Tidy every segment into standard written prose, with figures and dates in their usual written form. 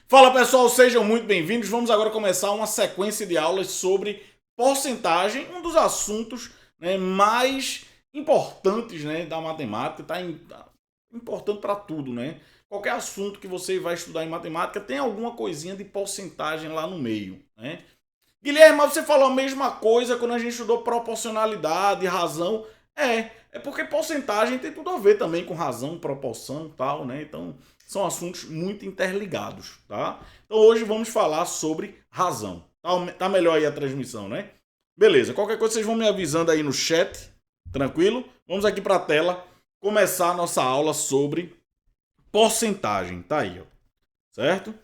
Fala pessoal, sejam muito bem-vindos. Vamos agora começar uma sequência de aulas sobre porcentagem, um dos assuntos, mais importantes, da matemática. Tá importante para tudo, né? Qualquer assunto que você vai estudar em matemática tem alguma coisinha de porcentagem lá no meio, né? Guilherme, mas você falou a mesma coisa quando a gente estudou proporcionalidade, razão. É porque porcentagem tem tudo a ver também com razão, proporção e tal, né? Então, são assuntos muito interligados, tá? Então, hoje vamos falar sobre razão. Tá melhor aí a transmissão, né? Beleza, qualquer coisa vocês vão me avisando aí no chat, tranquilo? Vamos aqui para a tela começar a nossa aula sobre porcentagem, tá aí, ó. Certo?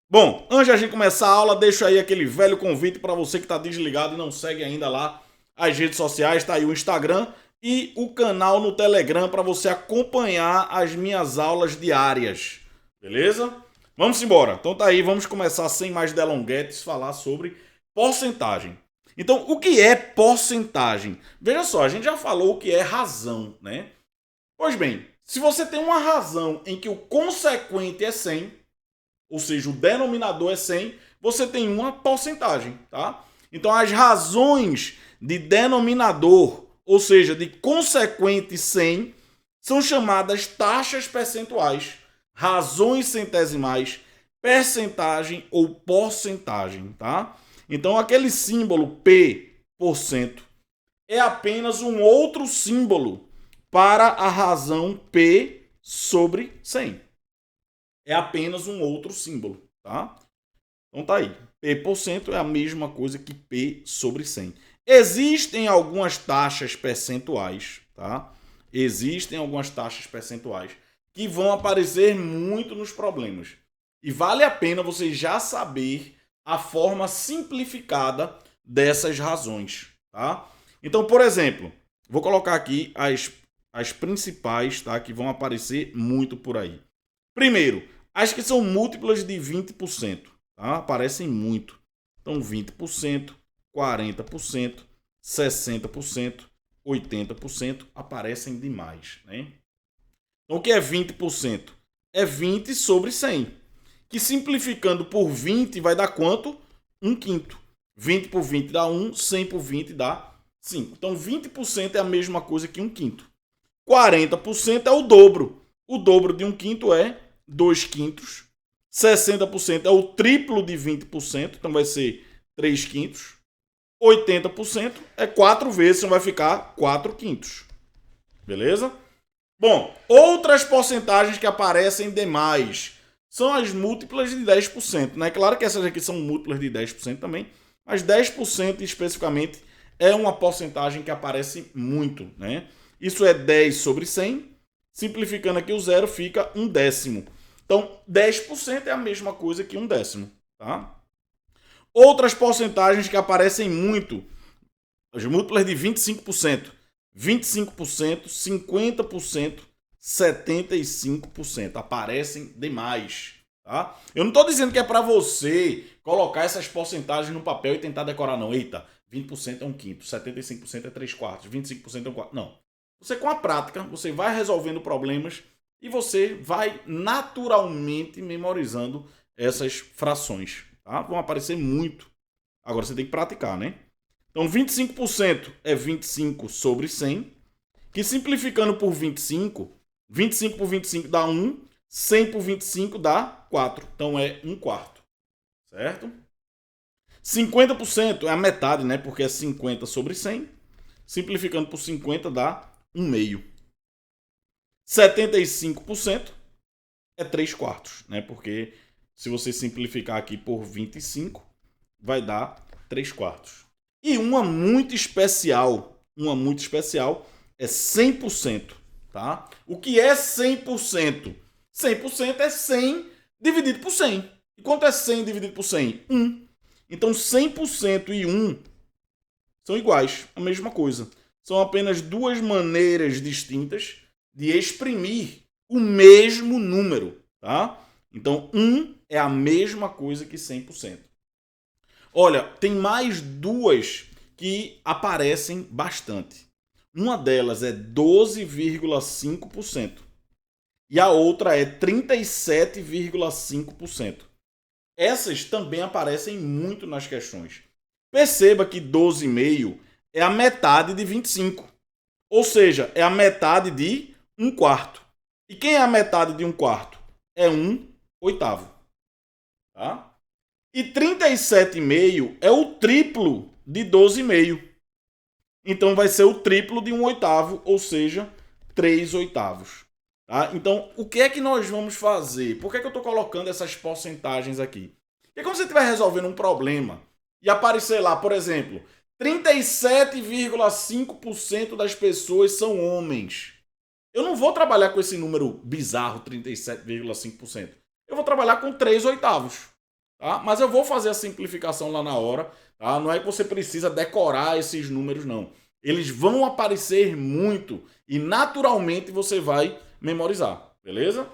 Bom, antes de a gente começar a aula, deixo aí aquele velho convite para você que está desligado e não segue ainda lá as redes sociais, tá aí o Instagram e o canal no Telegram para você acompanhar as minhas aulas diárias, beleza? Vamos embora. Então tá aí, vamos começar sem mais delonguetes falar sobre porcentagem. Então, o que é porcentagem? Veja só, a gente já falou o que é razão, né? Pois bem, se você tem uma razão em que o consequente é 100, ou seja, o denominador é 100, você tem uma porcentagem, tá? Então, as razões de denominador, ou seja, de consequente 100, são chamadas taxas percentuais, razões centesimais, percentagem ou porcentagem, tá? Então, aquele símbolo P% é apenas um outro símbolo para a razão P sobre 100. É apenas um outro símbolo, tá? Então tá aí. P% é a mesma coisa que P sobre 100. Existem algumas taxas percentuais, tá? Existem algumas taxas percentuais que vão aparecer muito nos problemas. E vale a pena você já saber a forma simplificada dessas razões, tá? Então, por exemplo, vou colocar aqui as principais, tá? Que vão aparecer muito por aí. Primeiro, as que são múltiplas de 20%, tá? Aparecem muito. Então, 20%, 40%, 60%, 80% aparecem demais, né? Então, o que é 20%? É 20 sobre 100, que simplificando por 20 vai dar quanto? 1 quinto. 20 por 20 dá 1, 100 por 20 dá 5. Então, 20% é a mesma coisa que 1 quinto. 40% é o dobro. O dobro de 1 quinto é 2 quintos. 60% é o triplo de 20%, então vai ser 3 quintos. 80% é 4 vezes, então vai ficar 4 quintos. Beleza? Bom, outras porcentagens que aparecem demais são as múltiplas de 10%, né? Claro que essas aqui são múltiplas de 10% também, mas 10% especificamente é uma porcentagem que aparece muito, né? Isso é 10 sobre 100, simplificando aqui o zero fica 1/10. Então, 10% é a mesma coisa que 1/10, tá? Outras porcentagens que aparecem muito, as múltiplas de 25%, 25%, 50%, 75%, aparecem demais, tá? Eu não estou dizendo que é para você colocar essas porcentagens no papel e tentar decorar, não. Eita, 20% é 1 quinto, 75% é 3 quartos, 25% é 1 quarto. Não. Você, com a prática, você vai resolvendo problemas e você vai naturalmente memorizando essas frações, tá? Vão aparecer muito. Agora você tem que praticar, né? Então, 25% é 25 sobre 100, que simplificando por 25, 25 por 25 dá 1, 100 por 25 dá 4. Então, é 1 quarto, certo? 50% é a metade, né? Porque é 50 sobre 100. Simplificando por 50 dá 1 meio. 75% é 3 quartos, né? Porque se você simplificar aqui por 25, vai dar 3 quartos. E uma muito especial é 100%, tá? O que é 100%? 100% é 100 dividido por 100. E quanto é 100 dividido por 100? 1. Então 100% e 1 são iguais, a mesma coisa. São apenas duas maneiras distintas de exprimir o mesmo número, tá? Então 1 é a mesma coisa que 100%. Olha, tem mais duas que aparecem bastante. Uma delas é 12,5% e a outra é 37,5%. Essas também aparecem muito nas questões. Perceba que 12,5 é a metade de 25. Ou seja, é a metade de 1/4. E quem é a metade de 1/4? É 1/8. Tá? E 37,5 é o triplo de 12,5. Então vai ser o triplo de 1/8, ou seja, 3/8. Tá? Então, o que é que nós vamos fazer? Por que eu estou colocando essas porcentagens aqui? Porque quando você estiver resolvendo um problema e aparecer lá, por exemplo, 37,5% das pessoas são homens. Eu não vou trabalhar com esse número bizarro, 37,5%. Eu vou trabalhar com 3/8. Tá? Mas eu vou fazer a simplificação lá na hora. Tá? Não é que você precisa decorar esses números, não. Eles vão aparecer muito e naturalmente você vai memorizar, beleza?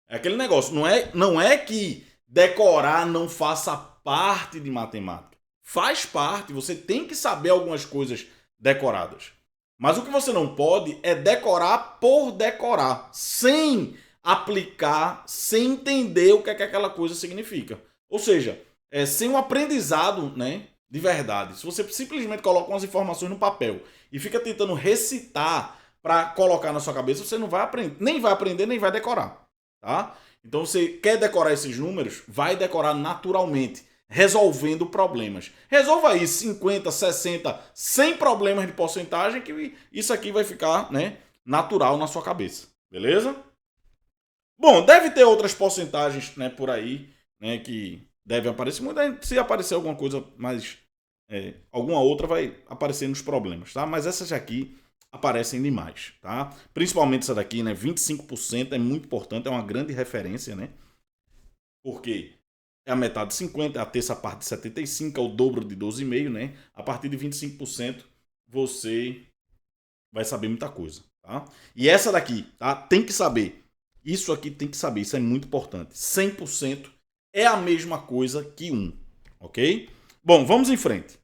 É aquele negócio, não é que decorar não faça parte de matemática. Faz parte, você tem que saber algumas coisas decoradas. Mas o que você não pode é decorar por decorar, sem aplicar, sem entender o que é que aquela coisa significa. Ou seja, sem um aprendizado, né, de verdade. Se você simplesmente coloca umas informações no papel e fica tentando recitar para colocar na sua cabeça, você não vai aprender, nem vai decorar, tá? Então você quer decorar esses números, vai decorar naturalmente, resolvendo problemas. Resolva aí 50, 60, 100 problemas de porcentagem que isso aqui vai ficar, né, natural na sua cabeça, beleza? Bom, deve ter outras porcentagens, né, por aí, né, que devem aparecer. Se aparecer alguma coisa mais, alguma outra vai aparecer nos problemas, tá? Mas essas aqui aparecem demais, tá? Principalmente essa daqui, né? 25% é muito importante, é uma grande referência, né? Porque é a metade de 50, é a terça parte de 75, é o dobro de 12,5, né? A partir de 25% você vai saber muita coisa, tá? E essa daqui, tá? Tem que saber. Isso aqui tem que saber, isso é muito importante. 100% é a mesma coisa que 1, ok? Bom, vamos em frente.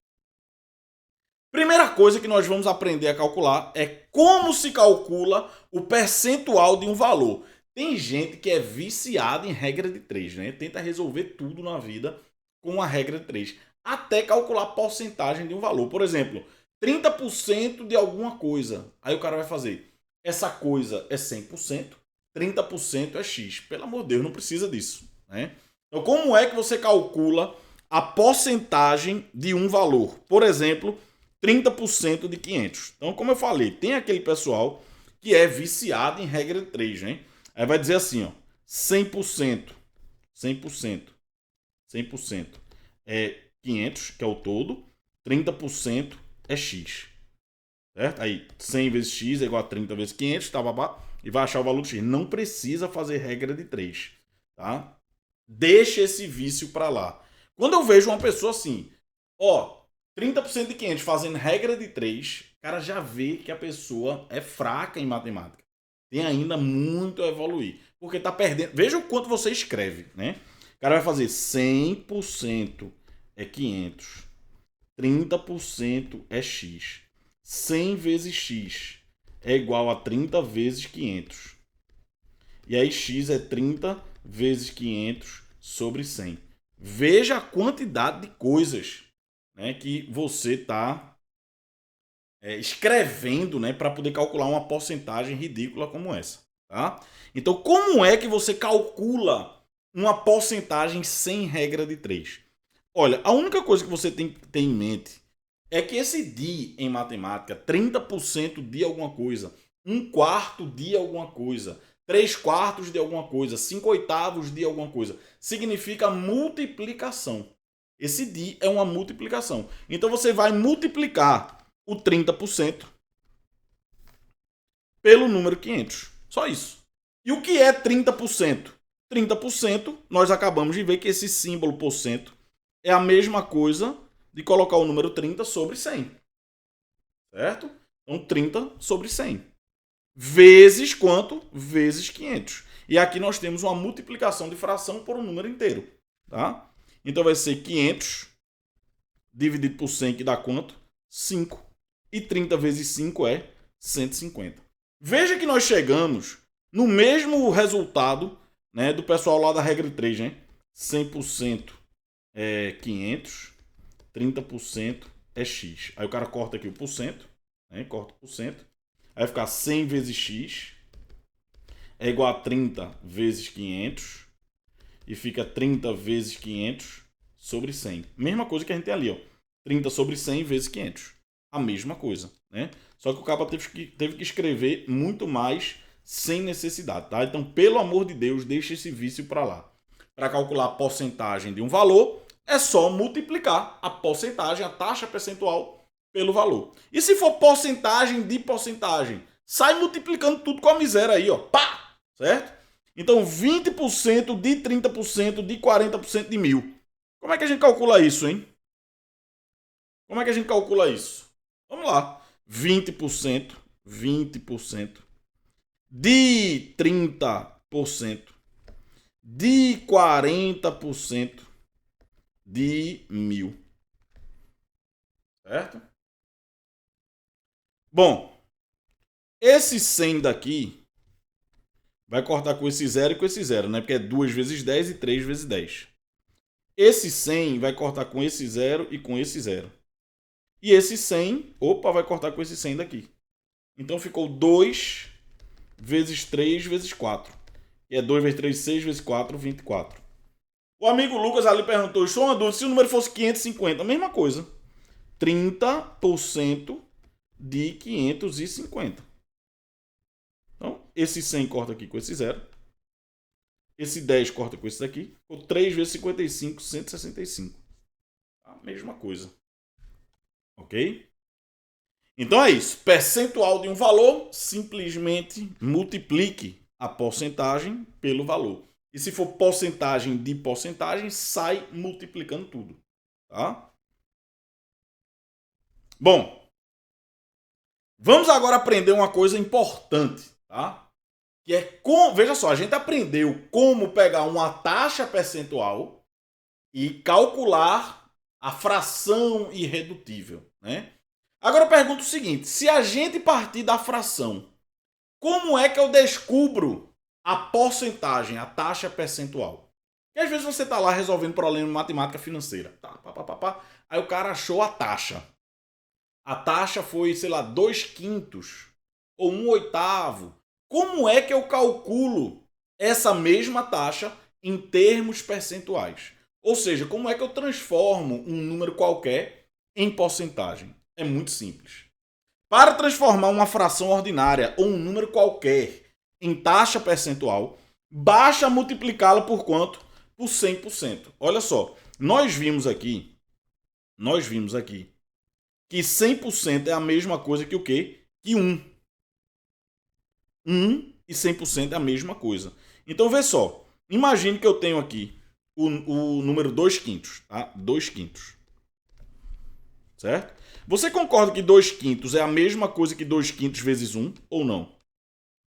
Primeira coisa que nós vamos aprender a calcular é como se calcula o percentual de um valor. Tem gente que é viciada em regra de 3, né? Tenta resolver tudo na vida com a regra de 3, até calcular a porcentagem de um valor. Por exemplo, 30% de alguma coisa. Aí o cara vai fazer, essa coisa é 100%, 30% é X. Pelo amor de Deus, não precisa disso, né? Então, como é que você calcula a porcentagem de um valor? Por exemplo, 30% de 500. Então, como eu falei, tem aquele pessoal que é viciado em regra de 3, né? Aí vai dizer assim, ó, 100%, 100% é 500, que é o todo, 30% é X. Certo? Aí 100 vezes X é igual a 30 vezes 500, tá, babá, e vai achar o valor de X. Não precisa fazer regra de 3, tá? Deixa esse vício para lá. Quando eu vejo uma pessoa assim, ó, 30% de 500 fazendo regra de 3, o cara já vê que a pessoa é fraca em matemática. Tem ainda muito a evoluir. Porque tá perdendo. Veja o quanto você escreve, né? O cara vai fazer 100% é 500. 30% é X. 100 vezes X é igual a 30 vezes 500. E aí X é 30 vezes 500 sobre 100. Veja a quantidade de coisas, né, que você está escrevendo, né, para poder calcular uma porcentagem ridícula como essa. Tá? Então, como é que você calcula uma porcentagem sem regra de 3? Olha, a única coisa que você tem que ter em mente é que esse de em matemática, 30% de alguma coisa, 1/4 de alguma coisa, 3/4 de alguma coisa, 5/8 de alguma coisa, significa multiplicação. Esse de é uma multiplicação. Então você vai multiplicar o 30% pelo número 500. Só isso. E o que é 30%? 30%, nós acabamos de ver que esse símbolo por cento é a mesma coisa de colocar o número 30 sobre 100. Certo? Então 30 sobre 100. Vezes quanto? Vezes 500. E aqui nós temos uma multiplicação de fração por um número inteiro. Tá? Então vai ser 500 dividido por 100, que dá quanto? 5. E 30 vezes 5 é 150. Veja que nós chegamos no mesmo resultado, né, do pessoal lá da regra de 3, né? 100% é 500, 30% é x. Aí o cara corta aqui o porcento, né? Corta o porcento. Aí vai ficar 100 vezes x é igual a 30 vezes 500 e fica 30 vezes 500 sobre 100. Mesma coisa que a gente tem ali, ó. 30 sobre 100 vezes 500. A mesma coisa, né? Só que o cara teve que escrever muito mais sem necessidade, tá? Então, pelo amor de Deus, deixa esse vício para lá. Para calcular a porcentagem de um valor, é só multiplicar a porcentagem, a taxa percentual, pelo valor. E se for porcentagem de porcentagem, sai multiplicando tudo com a miséria aí, ó. Pá! Certo? Então, 20% de 30% de 40% de 1000. Como é que a gente calcula isso, hein? Como é que a gente calcula isso? Vamos lá. 20% de 30% de 40% de 1000. Certo? Bom, esse 100 daqui vai cortar com esse 0 e com esse 0, né? Porque é 2 vezes 10 e 3 vezes 10. Esse 100 vai cortar com esse 0 e com esse 0. E esse 100, opa, vai cortar com esse 100 daqui. Então ficou 2 vezes 3 vezes 4. E é 2 vezes 3, 6 vezes 4, 24. O amigo Lucas ali perguntou, estou uma dúvida, se o número fosse 550, a mesma coisa. 30% de 550. Então, esse 100 corta aqui com esse 0. Esse 10 corta com esse daqui. Ficou 3 vezes 55, 165. A mesma coisa. Ok? Então é isso. Percentual de um valor, simplesmente multiplique a porcentagem pelo valor. E se for porcentagem de porcentagem, sai multiplicando tudo. Tá? Bom, vamos agora aprender uma coisa importante, tá? Que é veja só, a gente aprendeu como pegar uma taxa percentual e calcular a fração irredutível, né? Agora eu pergunto o seguinte, se a gente partir da fração, como é que eu descubro a porcentagem, a taxa percentual? Porque às vezes você está lá resolvendo problema de matemática financeira. Tá, aí o cara achou a taxa. A taxa foi, sei lá, 2/5 ou 1/8. Como é que eu calculo essa mesma taxa em termos percentuais? Ou seja, como é que eu transformo um número qualquer em porcentagem? É muito simples. Para transformar uma fração ordinária ou um número qualquer em taxa percentual, basta multiplicá-la por quanto? Por 100%. Olha só, nós vimos aqui que 100% é a mesma coisa que o quê? Que 1. 1 e 100% é a mesma coisa. Então, vê só. Imagine que eu tenho aqui o número 2/5, tá? 2/5. Certo? Você concorda que 2/5 é a mesma coisa que 2/5 vezes 1 ou não?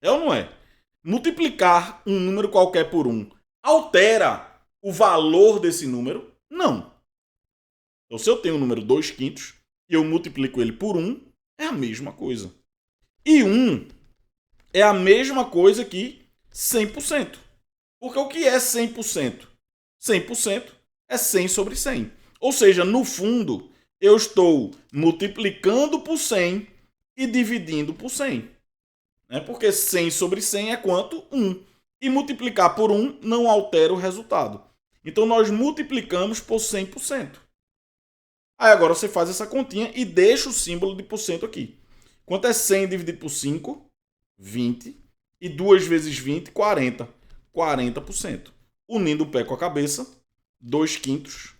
É ou não é? Multiplicar um número qualquer por 1 altera o valor desse número? Não. Então, se eu tenho o número 2/5 e eu multiplico ele por 1, é a mesma coisa. E 1 é a mesma coisa que 100%. Porque o que é 100%? 100% é 100 sobre 100. Ou seja, no fundo, eu estou multiplicando por 100 e dividindo por 100. Porque 100 sobre 100 é quanto? 1. E multiplicar por 1 não altera o resultado. Então, nós multiplicamos por 100%. Aí agora você faz essa continha e deixa o símbolo de porcento aqui. Quanto é 100 dividido por 5? 20. E 2 vezes 20, 40. 40%. Unindo o pé com a cabeça, 2/5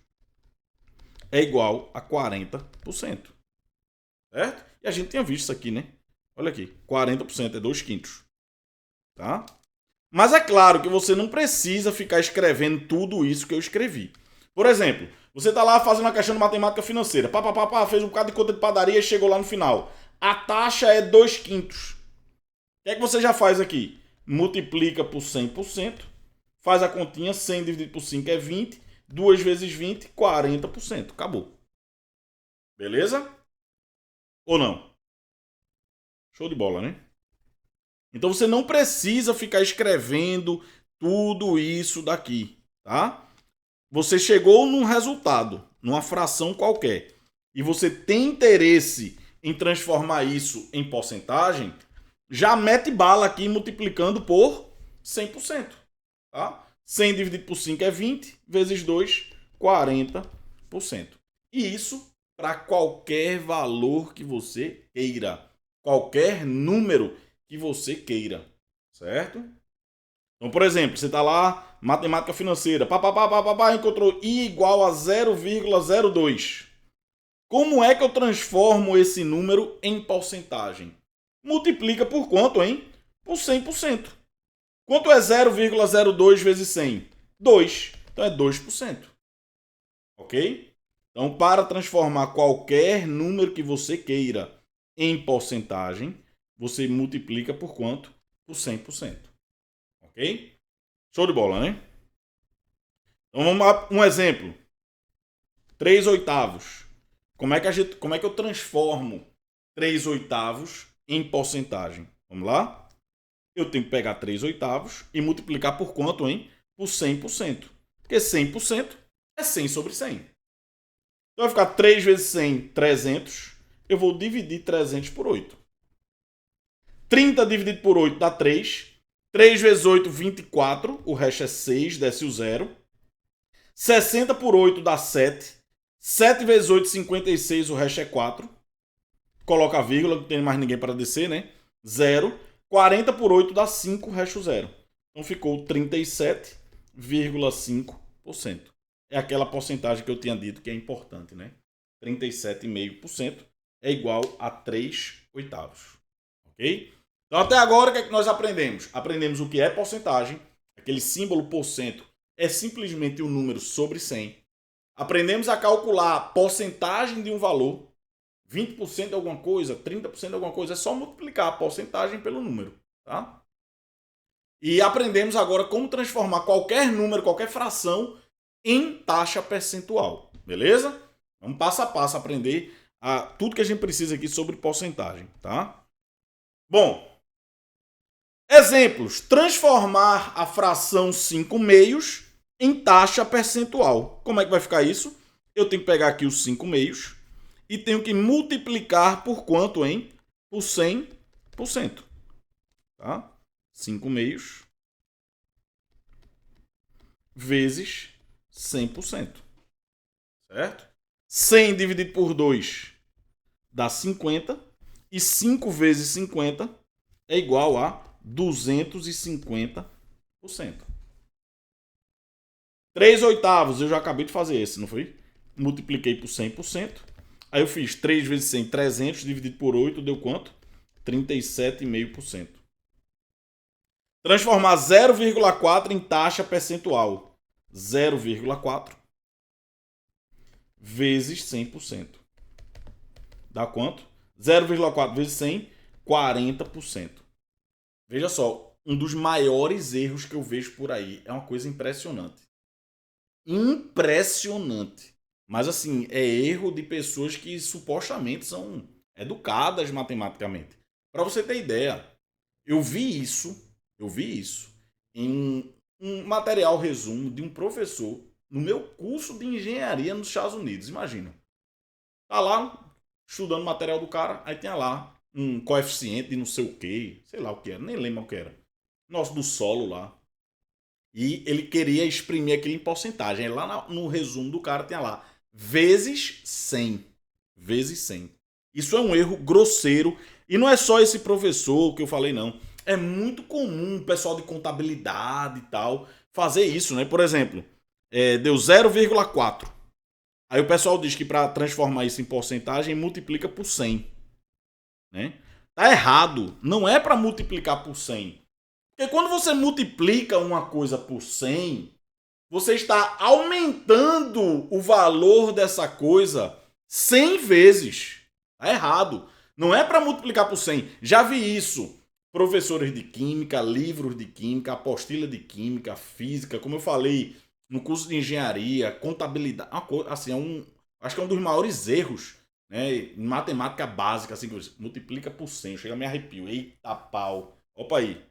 é igual a 40%. Certo? E a gente tinha visto isso aqui, né? Olha aqui, 40% é 2/5. Tá? Mas é claro que você não precisa ficar escrevendo tudo isso que eu escrevi. Por exemplo, você está lá fazendo uma questão de matemática financeira. Fez um bocado de conta de padaria e chegou lá no final. A taxa é 2/5. O que é que você já faz aqui? Multiplica por 100%, faz a continha, 100 dividido por 5 é 20, 2 vezes 20, 40%. Acabou. Beleza? Ou não? Show de bola, né? Então você não precisa ficar escrevendo tudo isso daqui, tá? você chegou num resultado, numa fração qualquer, e você tem interesse em transformar isso em porcentagem, já mete bala aqui multiplicando por 100%. Tá? 100 dividido por 5 é 20, vezes 2, 40%. E isso para qualquer valor que você queira. Qualquer número que você queira. Certo? Então, por exemplo, você está lá, matemática financeira, encontrou I igual a 0,02. Como é que eu transformo esse número em porcentagem? Multiplica por quanto, hein? Por 100%. Quanto é 0,02 vezes 100? 2. Então é 2%. Ok? Então, para transformar qualquer número que você queira em porcentagem, você multiplica por quanto? Por 100%. Ok? Show de bola, né? Então vamos lá, um exemplo. 3 oitavos. Como é que eu transformo 3 oitavos em porcentagem? Vamos lá? Eu tenho que pegar 3 oitavos e multiplicar por quanto, hein? Por 100%. Porque 100% é 100 sobre 100. Então vai ficar 3 vezes 100, 300. Eu vou dividir 300 por 8. 30 dividido por 8 dá 3. 3 vezes 8, 24. O resto é 6, desce o 0. 60 por 8 dá 7. 7 vezes 8, 56. O resto é 4. Coloca a vírgula, não tem mais ninguém para descer, né? 0. 40 por 8 dá 5, o resto 0. Então ficou 37,5%. É aquela porcentagem que eu tinha dito que é importante, né? 37,5% é igual a 3 oitavos. Ok? Então até agora o que é que nós aprendemos? Aprendemos o que é porcentagem. Aquele símbolo porcento é simplesmente um número sobre 100. Aprendemos a calcular a porcentagem de um valor. 20% de alguma coisa, 30% de alguma coisa, é só multiplicar a porcentagem pelo número, tá? E aprendemos agora como transformar qualquer número, qualquer fração em taxa percentual, beleza? Vamos passo a passo aprender tudo que a gente precisa aqui sobre porcentagem, tá? Bom, exemplos. Transformar a fração 5 meios em taxa percentual. Como é que vai ficar isso? Eu tenho que pegar aqui os 5 meios e tenho que multiplicar por quanto, hein? Por 100%. Tá? 5 meios vezes 100%. Certo? 100 dividido por 2 dá 50. E 5 vezes 50 é igual a 250%. 3 oitavos, eu já acabei de fazer esse, não foi? Multipliquei por 100%. Aí eu fiz 3 vezes 100, 300, dividido por 8, deu quanto? 37,5%. Transformar 0,4 em taxa percentual. 0,4 vezes 100%. Dá quanto? 0,4 vezes 100, 40%. Veja só, um dos maiores erros que eu vejo por aí. É uma coisa impressionante. Impressionante. Mas assim, é erro de pessoas que supostamente são educadas matematicamente. Para você ter ideia, eu vi isso em um material resumo de um professor no meu curso de engenharia nos Estados Unidos. Imagina. Tá lá estudando o material do cara, aí tinha lá um coeficiente de não sei o que, sei lá o que era, nem lembro o que era. Nosso do solo lá. E ele queria exprimir aquilo em porcentagem. Aí lá no resumo do cara tinha lá vezes 100. Vezes 100. Isso é um erro grosseiro. E não é só esse professor que eu falei, não. É muito comum o pessoal de contabilidade e tal fazer isso, né? Por exemplo, deu 0,4. Aí o pessoal diz que para transformar isso em porcentagem, multiplica por 100. Né? Tá errado. Não é para multiplicar por 100. Porque quando você multiplica uma coisa por 100, você está aumentando o valor dessa coisa 100 vezes. Tá errado. Não é para multiplicar por 100. Já vi isso. Professores de química, livros de química, apostila de química, física, como eu falei, no curso de engenharia, contabilidade. Assim, acho que é um dos maiores erros, né, em matemática básica. Assim, multiplica por 100. Chega a me arrepio. Eita pau. Opa aí.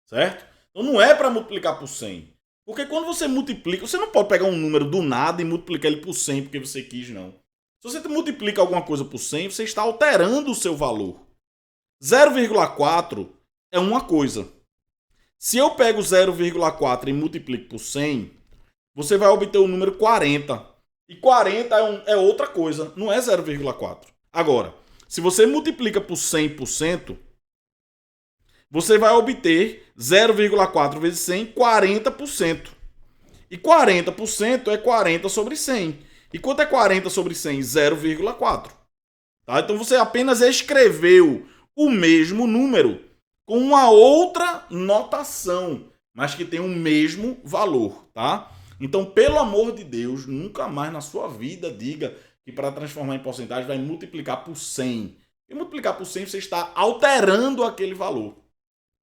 Certo? Então não é para multiplicar por 100. Porque quando você multiplica, você não pode pegar um número do nada e multiplicar ele por 100 porque você quis, não. Se você multiplica alguma coisa por 100, você está alterando o seu valor. 0,4 é uma coisa. Se eu pego 0,4 e multiplico por 100, você vai obter o número 40. E 40 é outra coisa, não é 0,4. Agora, se você multiplica por 100%, você vai obter 0,4 vezes 100, 40%. E 40% é 40 sobre 100. E quanto é 40 sobre 100? 0,4. Tá? Então você apenas escreveu o mesmo número com uma outra notação, mas que tem o mesmo valor, tá? Então, pelo amor de Deus, nunca mais na sua vida diga que para transformar em porcentagem vai multiplicar por 100. E multiplicar por 100 você está alterando aquele valor,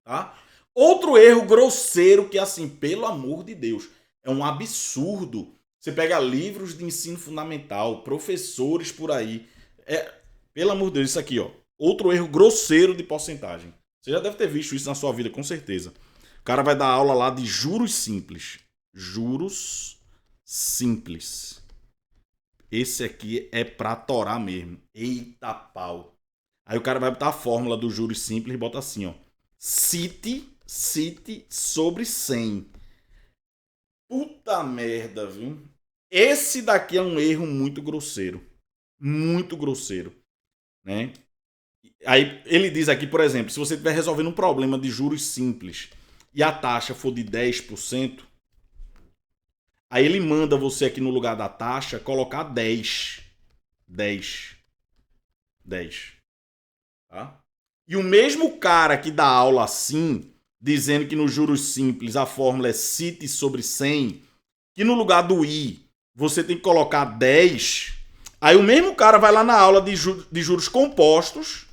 tá? Outro erro grosseiro que, assim, pelo amor de Deus, é um absurdo. Você pega livros de ensino fundamental, professores por aí. Pelo amor de Deus, isso aqui, ó. Outro erro grosseiro de porcentagem. Você já deve ter visto isso na sua vida, com certeza. O cara vai dar aula lá de juros simples. Juros simples. Esse aqui é pra torar mesmo. Eita pau. Aí o cara vai botar a fórmula do juros simples e bota assim, ó. Cite sobre 100. Puta merda, viu? Esse daqui é um erro muito grosseiro. Muito grosseiro, né? Aí ele diz aqui, por exemplo, se você estiver resolvendo um problema de juros simples e a taxa for de 10%, aí ele manda você aqui no lugar da taxa colocar 10. 10. 10. Tá? E o mesmo cara que dá aula assim, dizendo que nos juros simples a fórmula é cite sobre 100, que no lugar do I você tem que colocar 10, aí o mesmo cara vai lá na aula de juros compostos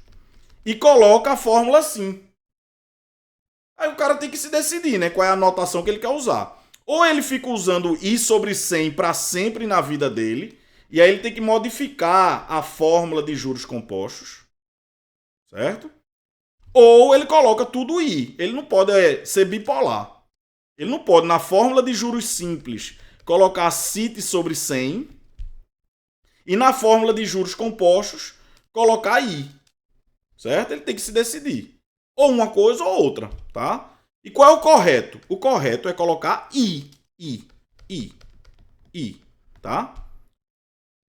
e coloca a fórmula assim. Aí o cara tem que se decidir, né? Qual é a anotação que ele quer usar. Ou ele fica usando I sobre 100 para sempre na vida dele, e aí ele tem que modificar a fórmula de juros compostos, certo? Ou ele coloca tudo I. Ele não pode ser bipolar. Ele não pode, na fórmula de juros simples, colocar cite sobre 100 e na fórmula de juros compostos, colocar I. Certo? Ele tem que se decidir. Ou uma coisa ou outra, tá? E qual é o correto? O correto é colocar I, tá?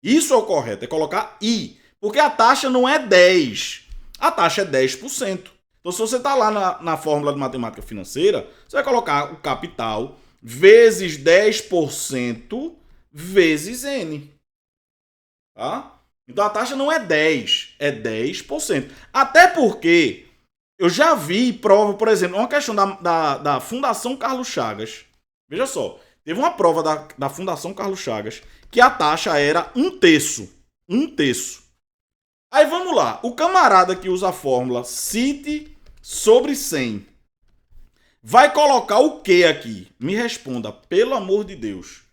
Isso é o correto, é colocar I. Porque a taxa não é 10. A taxa é 10%. Então, se você está lá na fórmula de matemática financeira, você vai colocar o capital vezes 10% vezes N. Tá? Então a taxa não é 10, é 10%. Até porque eu já vi prova, por exemplo, uma questão da Fundação Carlos Chagas. Veja só, teve uma prova da Fundação Carlos Chagas que a taxa era 1/3. 1/3. Aí vamos lá, o camarada que usa a fórmula cite sobre 100 vai colocar o que aqui? Me responda, pelo amor de Deus.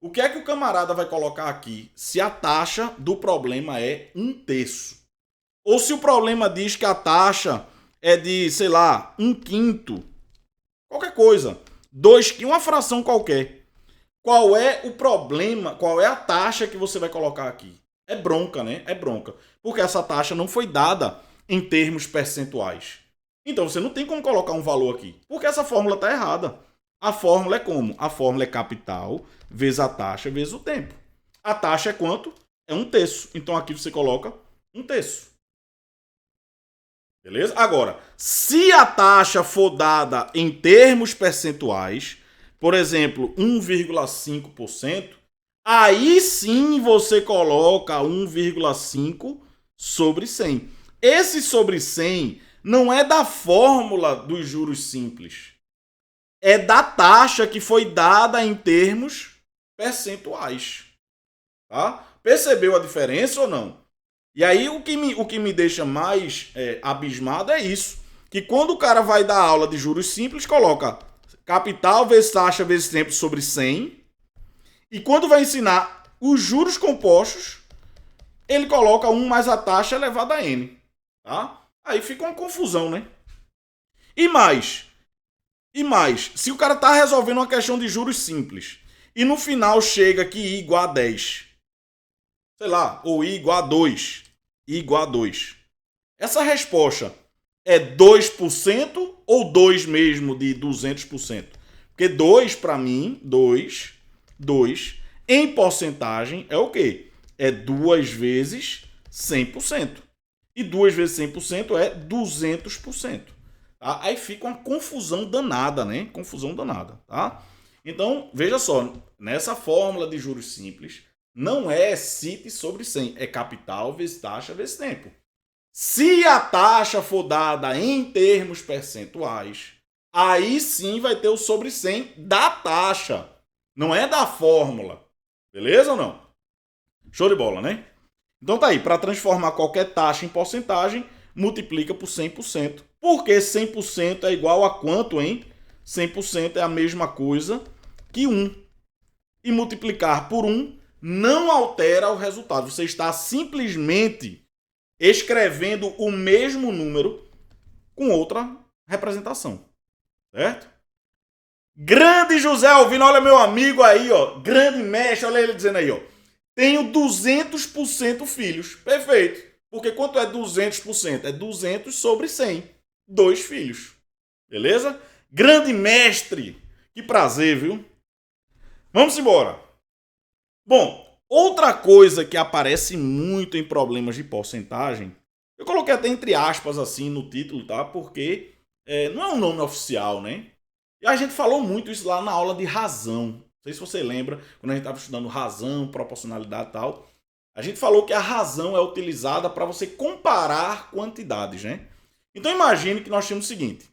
O que é que o camarada vai colocar aqui se a taxa do problema é 1/3? Ou se o problema diz que a taxa é de, sei lá, 1/5. Qualquer coisa. 2/5, uma fração qualquer. Qual é o problema? Qual é a taxa que você vai colocar aqui? É bronca, né? É bronca. Porque essa taxa não foi dada em termos percentuais. Então você não tem como colocar um valor aqui. Porque essa fórmula está errada. A fórmula é como? A fórmula é capital vezes a taxa vezes o tempo. A taxa é quanto? É 1/3. Então aqui você coloca 1/3. Beleza? Agora, se a taxa for dada em termos percentuais, por exemplo, 1,5%, aí sim você coloca 1,5 sobre 100. Esse sobre 100 não é da fórmula dos juros simples. É da taxa que foi dada em termos percentuais. Tá? Percebeu a diferença ou não? E aí o que me deixa mais abismado é isso. Que quando o cara vai dar aula de juros simples, coloca capital vezes taxa vezes tempo sobre 100. E quando vai ensinar os juros compostos, ele coloca 1 mais a taxa elevada a N. Tá? Aí fica uma confusão, né? E mais, E mais, se o cara está resolvendo uma questão de juros simples e no final chega que I igual a 10, sei lá, ou I igual a 2, I igual a 2. Essa resposta é 2% ou 2 mesmo de 200%? Porque 2 para mim, 2 em porcentagem é o quê? É 2 vezes 100%. E 2 vezes 100% é 200%. Tá? Aí fica uma confusão danada, né? Confusão danada, tá? Então, veja só, nessa fórmula de juros simples, não é CIT sobre 100, é capital vezes taxa vezes tempo. Se a taxa for dada em termos percentuais, aí sim vai ter o sobre 100 da taxa, não é da fórmula. Beleza ou não? Show de bola, né? Então tá aí, para transformar qualquer taxa em porcentagem, multiplica por 100%. Porque 100% é igual a quanto, hein? 100% é a mesma coisa que 1. E multiplicar por 1 não altera o resultado. Você está simplesmente escrevendo o mesmo número com outra representação. Certo? Grande José Alvino, olha meu amigo aí, ó. Grande mestre, olha ele dizendo aí, ó. Tenho 200% filhos. Perfeito. Porque quanto é 200%? É 200 sobre 100. 2 filhos. Beleza? Grande mestre. Que prazer, viu? Vamos embora. Bom, outra coisa que aparece muito em problemas de porcentagem, eu coloquei até entre aspas assim no título, tá? Porque não é um nome oficial, né? E a gente falou muito isso lá na aula de razão. Não sei se você lembra, quando a gente estava estudando razão, proporcionalidade e tal. A gente falou que a razão é utilizada para você comparar quantidades, né? Então imagine que nós temos o seguinte.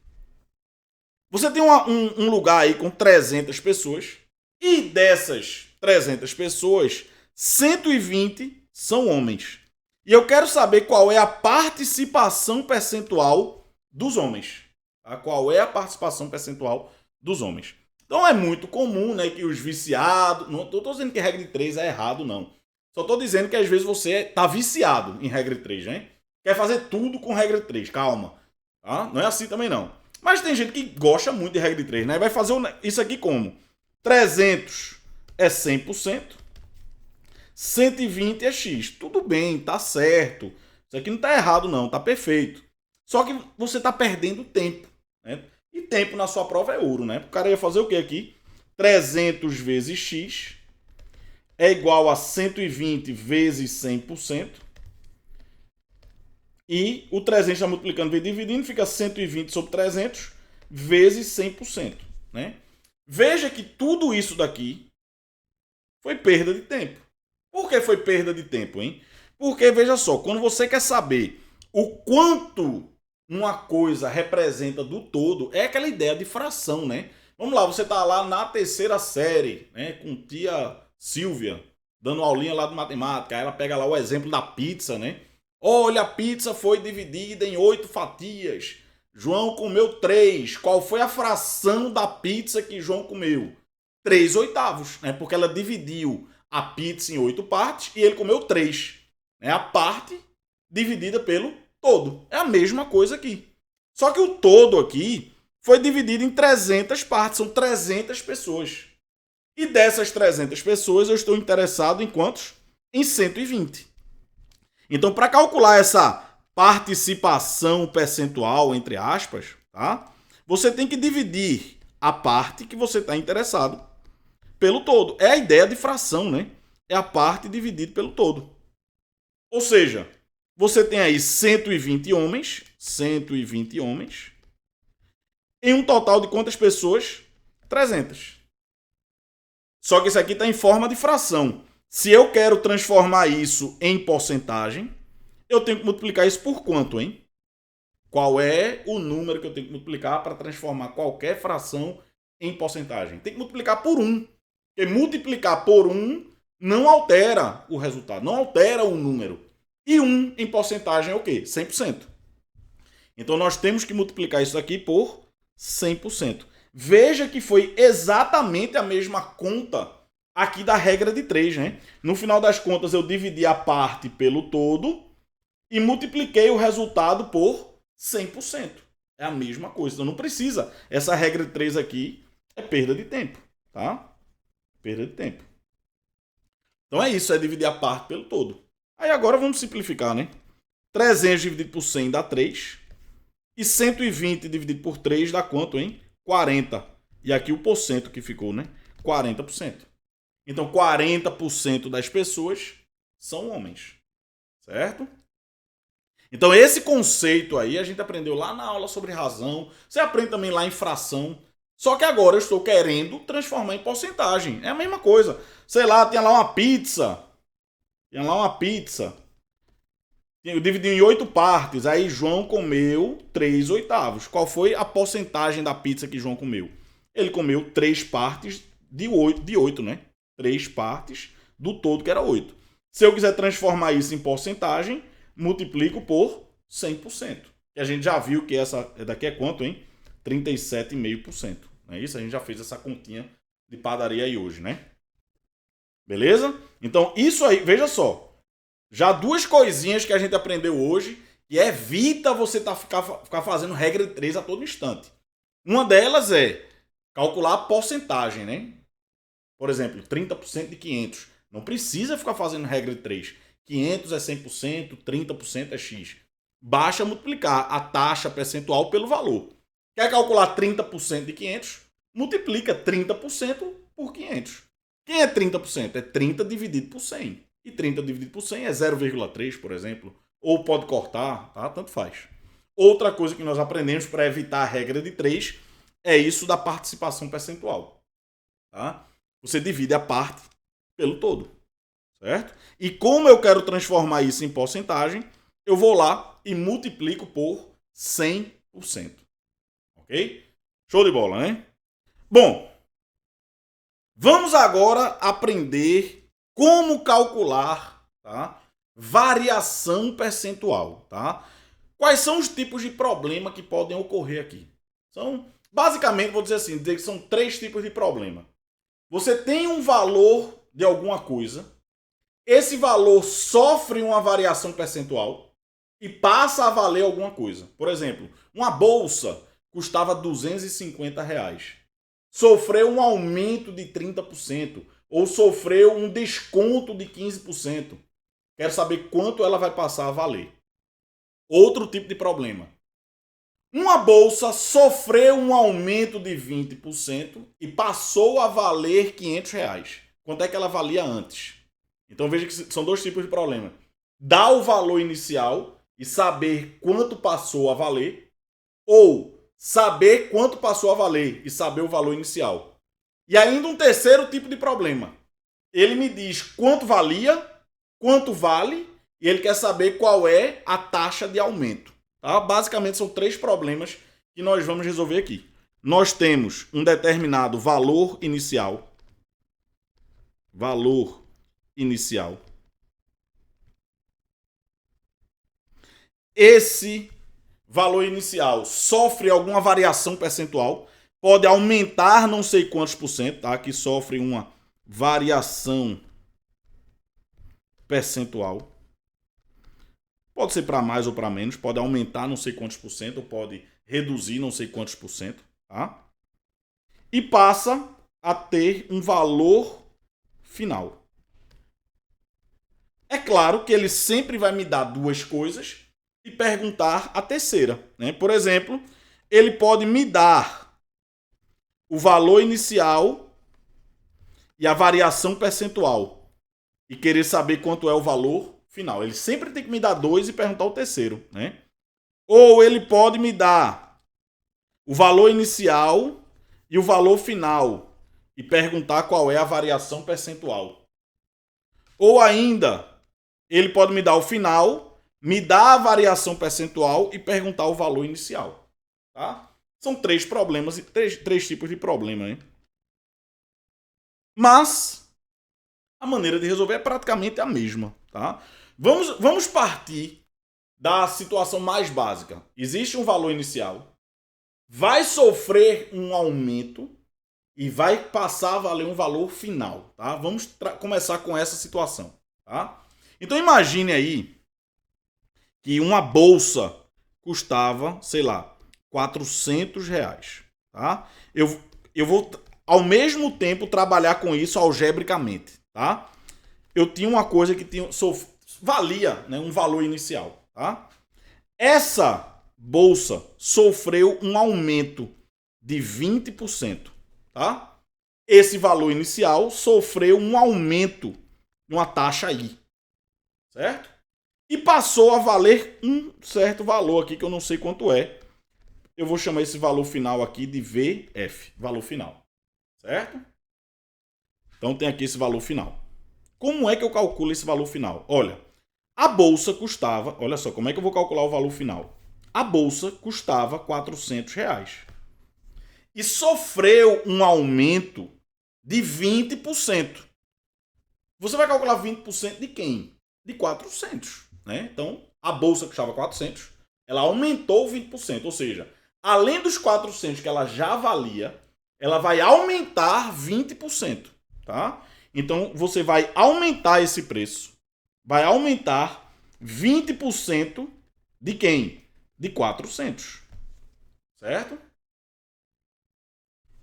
Você tem um lugar aí com 300 pessoas e dessas 300 pessoas, 120 são homens. E eu quero saber qual é a participação percentual dos homens. Tá? Qual é a participação percentual dos homens? Então é muito comum, né, que os viciados... Não estou dizendo que a regra de 3 é errado, não. Só estou dizendo que às vezes você está viciado em regra de 3, né? Quer fazer tudo com regra de 3, calma. Tá? Não é assim também não. Mas tem gente que gosta muito de regra de 3, né? Vai fazer isso aqui como? 300 é 100%, 120 é X. Tudo bem, tá certo. Isso aqui não tá errado não, tá perfeito. Só que você tá perdendo tempo, né? E tempo na sua prova é ouro, né? O cara ia fazer o que aqui? 300 vezes X é igual a 120 vezes 100%. E o 300 está multiplicando e dividindo, fica 120 sobre 300 vezes 100%. Né? Veja que tudo isso daqui foi perda de tempo. Por que foi perda de tempo, hein? Porque, veja só, quando você quer saber o quanto uma coisa representa do todo, é aquela ideia de fração, né? Vamos lá, você está lá na terceira série, né, com tia Silvia, dando aulinha lá de matemática, aí ela pega lá o exemplo da pizza, né? Olha, a pizza foi dividida em 8 fatias. João comeu 3. Qual foi a fração da pizza que João comeu? 3/8, né? Porque ela dividiu a pizza em 8 partes e ele comeu 3. É a parte dividida pelo todo. É a mesma coisa aqui. Só que o todo aqui foi dividido em 300 partes. São 300 pessoas. E dessas 300 pessoas eu estou interessado em quantos? Em 120. Então, para calcular essa participação percentual, entre aspas, tá? Você tem que dividir a parte que você está interessado pelo todo. É a ideia de fração, né? É a parte dividida pelo todo. Ou seja, você tem aí 120 homens, em um total de quantas pessoas? 300. Só que isso aqui está em forma de fração. Se eu quero transformar isso em porcentagem, eu tenho que multiplicar isso por quanto, hein? Qual é o número que eu tenho que multiplicar para transformar qualquer fração em porcentagem? Tem que multiplicar por 1. Porque multiplicar por 1 não altera o resultado, não altera o número. E 1 em porcentagem é o quê? 100%. Então nós temos que multiplicar isso aqui por 100%. Veja que foi exatamente a mesma conta aqui da regra de 3, né? No final das contas, eu dividi a parte pelo todo e multipliquei o resultado por 100%. É a mesma coisa. Então não precisa. Essa regra de 3 aqui é perda de tempo, tá? Perda de tempo. Então é isso, é dividir a parte pelo todo. Aí agora vamos simplificar, né? 300 dividido por 100 dá 3. E 120 dividido por 3 dá quanto, hein? 40. E aqui o porcento que ficou, né? 40%. Então 40% das pessoas são homens. Certo? Então esse conceito aí a gente aprendeu lá na aula sobre razão. Você aprende também lá em fração. Só que agora eu estou querendo transformar em porcentagem. É a mesma coisa. Sei lá, tinha lá uma pizza. Eu dividi em 8 partes. Aí João comeu 3 oitavos. Qual foi a porcentagem da pizza que João comeu? Ele comeu 3 partes de 8, né? 3 partes do todo, que era 8. Se eu quiser transformar isso em porcentagem, multiplico por 100%. E a gente já viu que essa daqui é quanto, hein? 37,5%. Não é isso? A gente já fez essa continha de padaria aí hoje, né? Beleza? Então, isso aí, veja só. Já 2 coisinhas que a gente aprendeu hoje que evita você ficar fazendo regra de 3 a todo instante. Uma delas é calcular a porcentagem, né? Por exemplo, 30% de 500. Não precisa ficar fazendo regra de 3. 500 é 100%, 30% é X. Basta multiplicar a taxa percentual pelo valor. Quer calcular 30% de 500? Multiplica 30% por 500. Quem é 30%? É 30 dividido por 100. E 30 dividido por 100 é 0,3, por exemplo. Ou pode cortar, tá? Tanto faz. Outra coisa que nós aprendemos para evitar a regra de 3 é isso da participação percentual. Tá? Você divide a parte pelo todo. Certo? E como eu quero transformar isso em porcentagem, eu vou lá e multiplico por 100%. Ok? Show de bola, né? Bom, vamos agora aprender como calcular, tá? Variação percentual, tá? Quais são os tipos de problema que podem ocorrer aqui? Basicamente, vou dizer que são 3 tipos de problema. Você tem um valor de alguma coisa, esse valor sofre uma variação percentual e passa a valer alguma coisa. Por exemplo, uma bolsa custava R$250. Sofreu um aumento de 30% ou sofreu um desconto de 15%. Quero saber quanto ela vai passar a valer. Outro tipo de problema. Uma bolsa sofreu um aumento de 20% e passou a valer R$500. Quanto é que ela valia antes? Então veja que são 2 tipos de problema. Dar o valor inicial e saber quanto passou a valer, ou saber quanto passou a valer e saber o valor inicial. E ainda um terceiro tipo de problema. Ele me diz quanto valia, quanto vale, e ele quer saber qual é a taxa de aumento. Tá? Basicamente são 3 problemas que nós vamos resolver aqui. Nós temos um determinado valor inicial. Esse valor inicial sofre alguma variação percentual, pode aumentar não sei quantos por cento, tá? Que sofre uma variação percentual. Pode ser para mais ou para menos, pode aumentar não sei quantos por cento, ou pode reduzir não sei quantos por cento, tá? E passa a ter um valor final. É claro que ele sempre vai me dar 2 coisas e perguntar a terceira, né? Por exemplo, ele pode me dar o valor inicial e a variação percentual e querer saber quanto é o valor final. Ele sempre tem que me dar 2 e perguntar o terceiro, né? Ou ele pode me dar o valor inicial e o valor final e perguntar qual é a variação percentual. Ou ainda, ele pode me dar o final, me dar a variação percentual e perguntar o valor inicial. Tá? São 3 problemas e 3 tipos de problema, hein? Mas a maneira de resolver é praticamente a mesma. Tá? Vamos partir da situação mais básica. Existe um valor inicial, vai sofrer um aumento e vai passar a valer um valor final. Tá? Vamos começar com essa situação. Tá? Então imagine aí que uma bolsa custava, sei lá, R$ 400, tá? Eu vou, ao mesmo tempo, trabalhar com isso algebricamente, tá? Eu tinha uma coisa que valia, né, um valor inicial, tá? Essa bolsa sofreu um aumento de 20%, tá? Esse valor inicial sofreu um aumento de uma taxa I, certo? E passou a valer um certo valor aqui que eu não sei quanto é. Eu vou chamar esse valor final aqui de VF, valor final, certo? Então tem aqui esse valor final. Como é que eu calculo esse valor final? Olha, a bolsa custava, olha só, como é que eu vou calcular o valor final? A bolsa custava R$ 400 e sofreu um aumento de 20%. Você vai calcular 20% de quem? De 400, né? Então, a bolsa custava 400, ela aumentou 20%, ou seja, além dos 400 que ela já valia, ela vai aumentar 20%, tá? Então, você vai aumentar esse preço, vai aumentar 20% de quem? De 400, certo?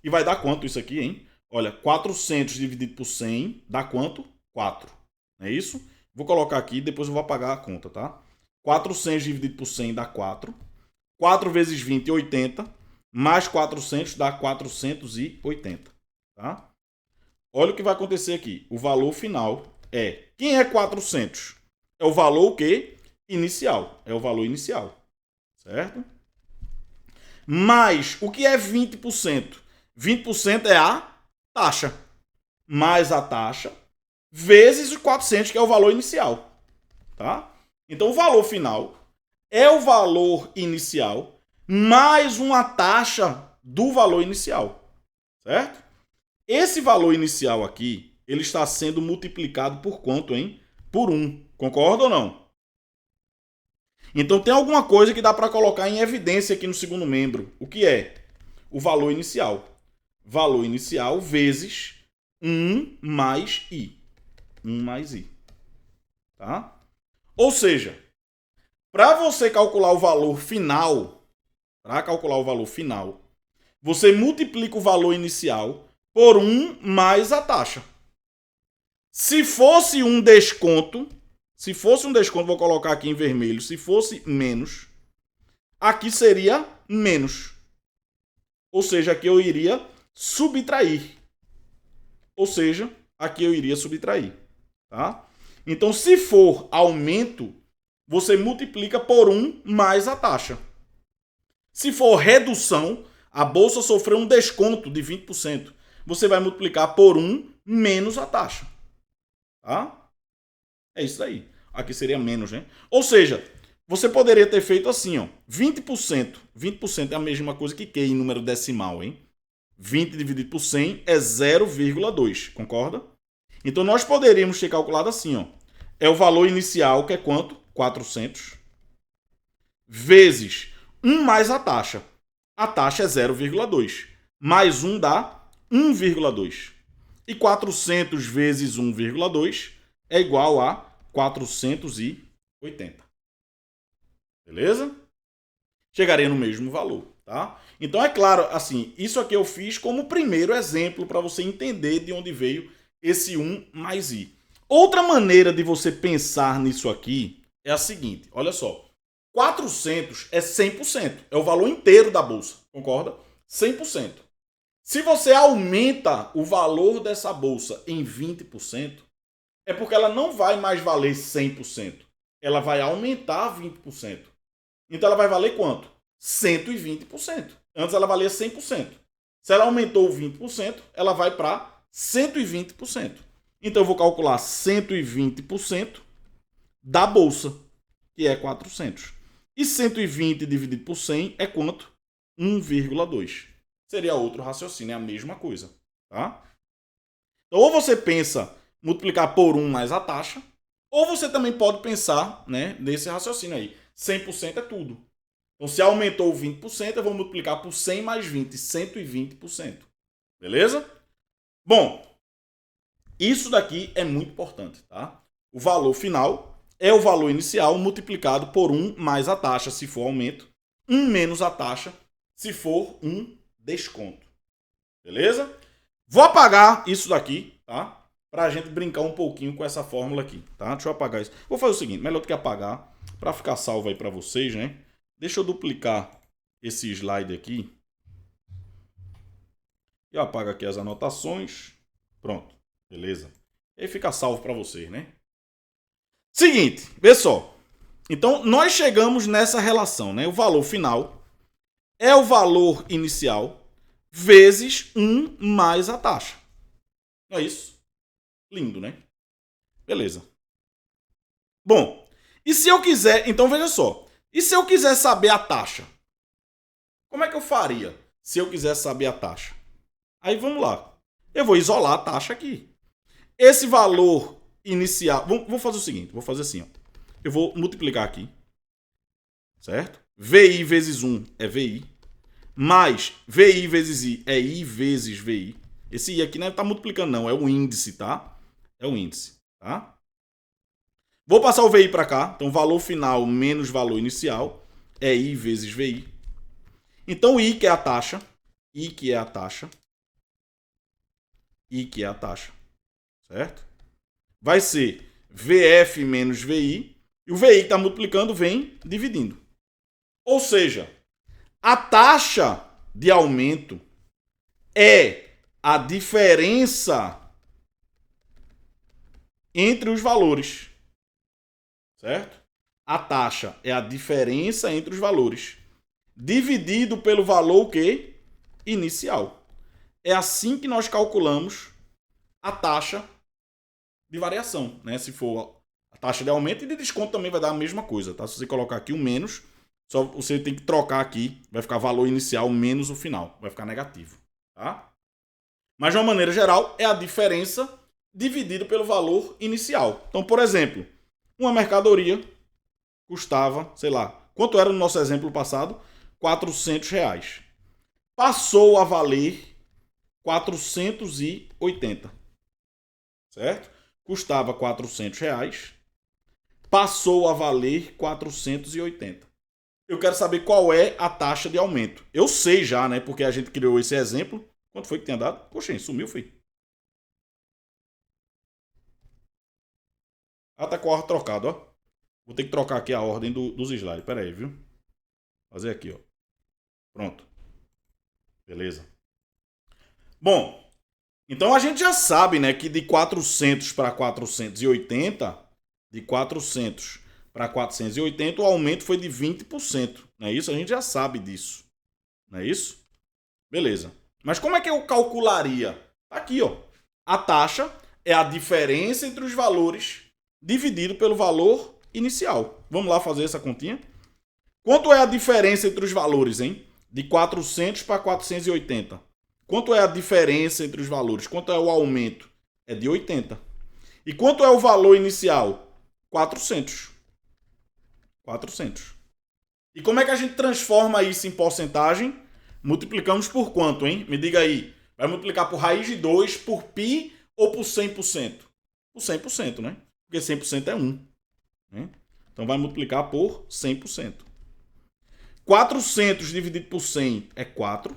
E vai dar quanto isso aqui, hein? Olha, 400 dividido por 100 dá quanto? 4. Não é isso? Vou colocar aqui, depois eu vou apagar a conta, tá? 400 dividido por 100 dá 4. 4 vezes 20 é 80. Mais 400 dá 480. Tá? Olha o que vai acontecer aqui. O valor final é... Quem é 400? É o valor o quê? Inicial. É o valor inicial. Certo? Mais o que é 20%? 20% é a taxa. Mais a taxa vezes os 400, que é o valor inicial. Tá? Então, o valor final é o valor inicial mais uma taxa do valor inicial. Certo? Esse valor inicial aqui, ele está sendo multiplicado por quanto, hein? Por 1. Concorda ou não? Então, tem alguma coisa que dá para colocar em evidência aqui no segundo membro. O que é? O valor inicial. Valor inicial vezes 1 mais I. 1 mais I. Tá? Ou seja, para você calcular o valor final, você multiplica o valor inicial por 1 mais a taxa. Se fosse um desconto, vou colocar aqui em vermelho, se fosse menos, aqui seria menos. Ou seja, aqui eu iria subtrair. Tá? Então, se for aumento, você multiplica por 1 mais a taxa. Se for redução, a bolsa sofreu um desconto de 20%. Você vai multiplicar por 1 menos a taxa. Tá? É isso aí. Aqui seria menos, né? Ou seja, você poderia ter feito assim, ó, 20%. 20% é a mesma coisa que em número decimal, hein? 20 dividido por 100 é 0,2, concorda? Então, nós poderíamos ter calculado assim, ó. É o valor inicial, que é quanto? 400. Vezes 1 mais a taxa. A taxa é 0,2. Mais 1 dá 1,2. E 400 vezes 1,2 é igual a 480. Beleza? Chegaria no mesmo valor, tá? Então, é claro, assim, isso aqui eu fiz como primeiro exemplo para você entender de onde veio esse 1 mais I. Outra maneira de você pensar nisso aqui é a seguinte, olha só. 400 é 100%, é o valor inteiro da bolsa, concorda? 100%. Se você aumenta o valor dessa bolsa em 20%, é porque ela não vai mais valer 100%. Ela vai aumentar 20%. Então ela vai valer quanto? 120%. Antes ela valia 100%. Se ela aumentou 20%, ela vai para 120%. Então eu vou calcular 120% da bolsa, que é 400. E 120 dividido por 100 é quanto? 1,2. Seria outro raciocínio, é a mesma coisa. Tá? Então, ou você pensa multiplicar por 1 mais a taxa, ou você também pode pensar, né, nesse raciocínio aí. 100% é tudo. Então, se aumentou 20%, eu vou multiplicar por 100 mais 20, 120%. Beleza? Bom, isso daqui é muito importante, tá? O valor final é o valor inicial multiplicado por 1 mais a taxa, se for aumento. 1 menos a taxa, se for um desconto. Beleza? Vou apagar isso daqui, tá? Pra gente brincar um pouquinho com essa fórmula aqui, tá? Deixa eu apagar isso. Vou fazer o seguinte, melhor do que apagar, pra ficar salvo aí pra vocês, né? Deixa eu duplicar esse slide aqui. Eu apago aqui as anotações. Pronto, beleza. E aí fica salvo pra vocês, né? Seguinte, vê só. Então, nós chegamos nessa relação, né? O valor final é o valor inicial vezes 1 mais a taxa. Não é isso? Lindo, né? Beleza. Bom, e se eu quiser... Então, veja só. E se eu quiser saber a taxa? Como é que eu faria se eu quiser saber a taxa? Aí, vamos lá. Eu vou isolar a taxa aqui. Esse valor inicial... Vou fazer o seguinte. Vou fazer assim, ó. Eu vou multiplicar aqui. Certo? VI vezes 1 é VI. Mais VI vezes I é I vezes VI. Esse I aqui não está multiplicando, não. É o índice, tá? É o índice, tá? Vou passar o VI para cá. Então, valor final menos valor inicial é I vezes VI. Então, I, que é a taxa. I, que é a taxa. I, que é a taxa. Certo? Vai ser VF menos VI. E o VI que está multiplicando vem dividindo. Ou seja, a taxa de aumento é a diferença entre os valores. Certo? A taxa é a diferença entre os valores. Dividido pelo valor que? Inicial. É assim que nós calculamos a taxa de variação, né? Se for a taxa de aumento e de desconto também vai dar a mesma coisa, tá? Se você colocar aqui o menos, só você tem que trocar aqui, vai ficar valor inicial menos o final, vai ficar negativo, tá? Mas de uma maneira geral, é a diferença dividido pelo valor inicial. Então, por exemplo, uma mercadoria custava, sei lá, quanto era no nosso exemplo passado? R$400. Passou a valer 480. Certo? Custava R$400. Passou a valer 480. Eu quero saber qual é a taxa de aumento. Eu sei já, né? Porque a gente criou esse exemplo. Quanto foi que tinha dado? Poxa, sumiu, foi. Ah, tá com a ordem trocada, ó. Vou ter que trocar aqui a ordem dos slides. Pera aí, viu? Fazer aqui, ó. Pronto. Beleza. Bom, então a gente já sabe, né, que de 400 para 480, de 400 para 480, o aumento foi de 20%. Não é isso? A gente já sabe disso. Não é isso? Beleza. Mas como é que eu calcularia? Tá aqui, ó. A taxa é a diferença entre os valores dividido pelo valor inicial. Vamos lá fazer essa continha? Quanto é a diferença entre os valores, hein? De 400 para 480. Quanto é a diferença entre os valores? Quanto é o aumento? É de 80. E quanto é o valor inicial? 400. 400. E como é que a gente transforma isso em porcentagem? Multiplicamos por quanto, hein? Me diga aí. Vai multiplicar por raiz de 2, por π ou por 100%? Por 100%, né? Porque 100% é 1. Né? Então vai multiplicar por 100%. 400 dividido por 100 é 4.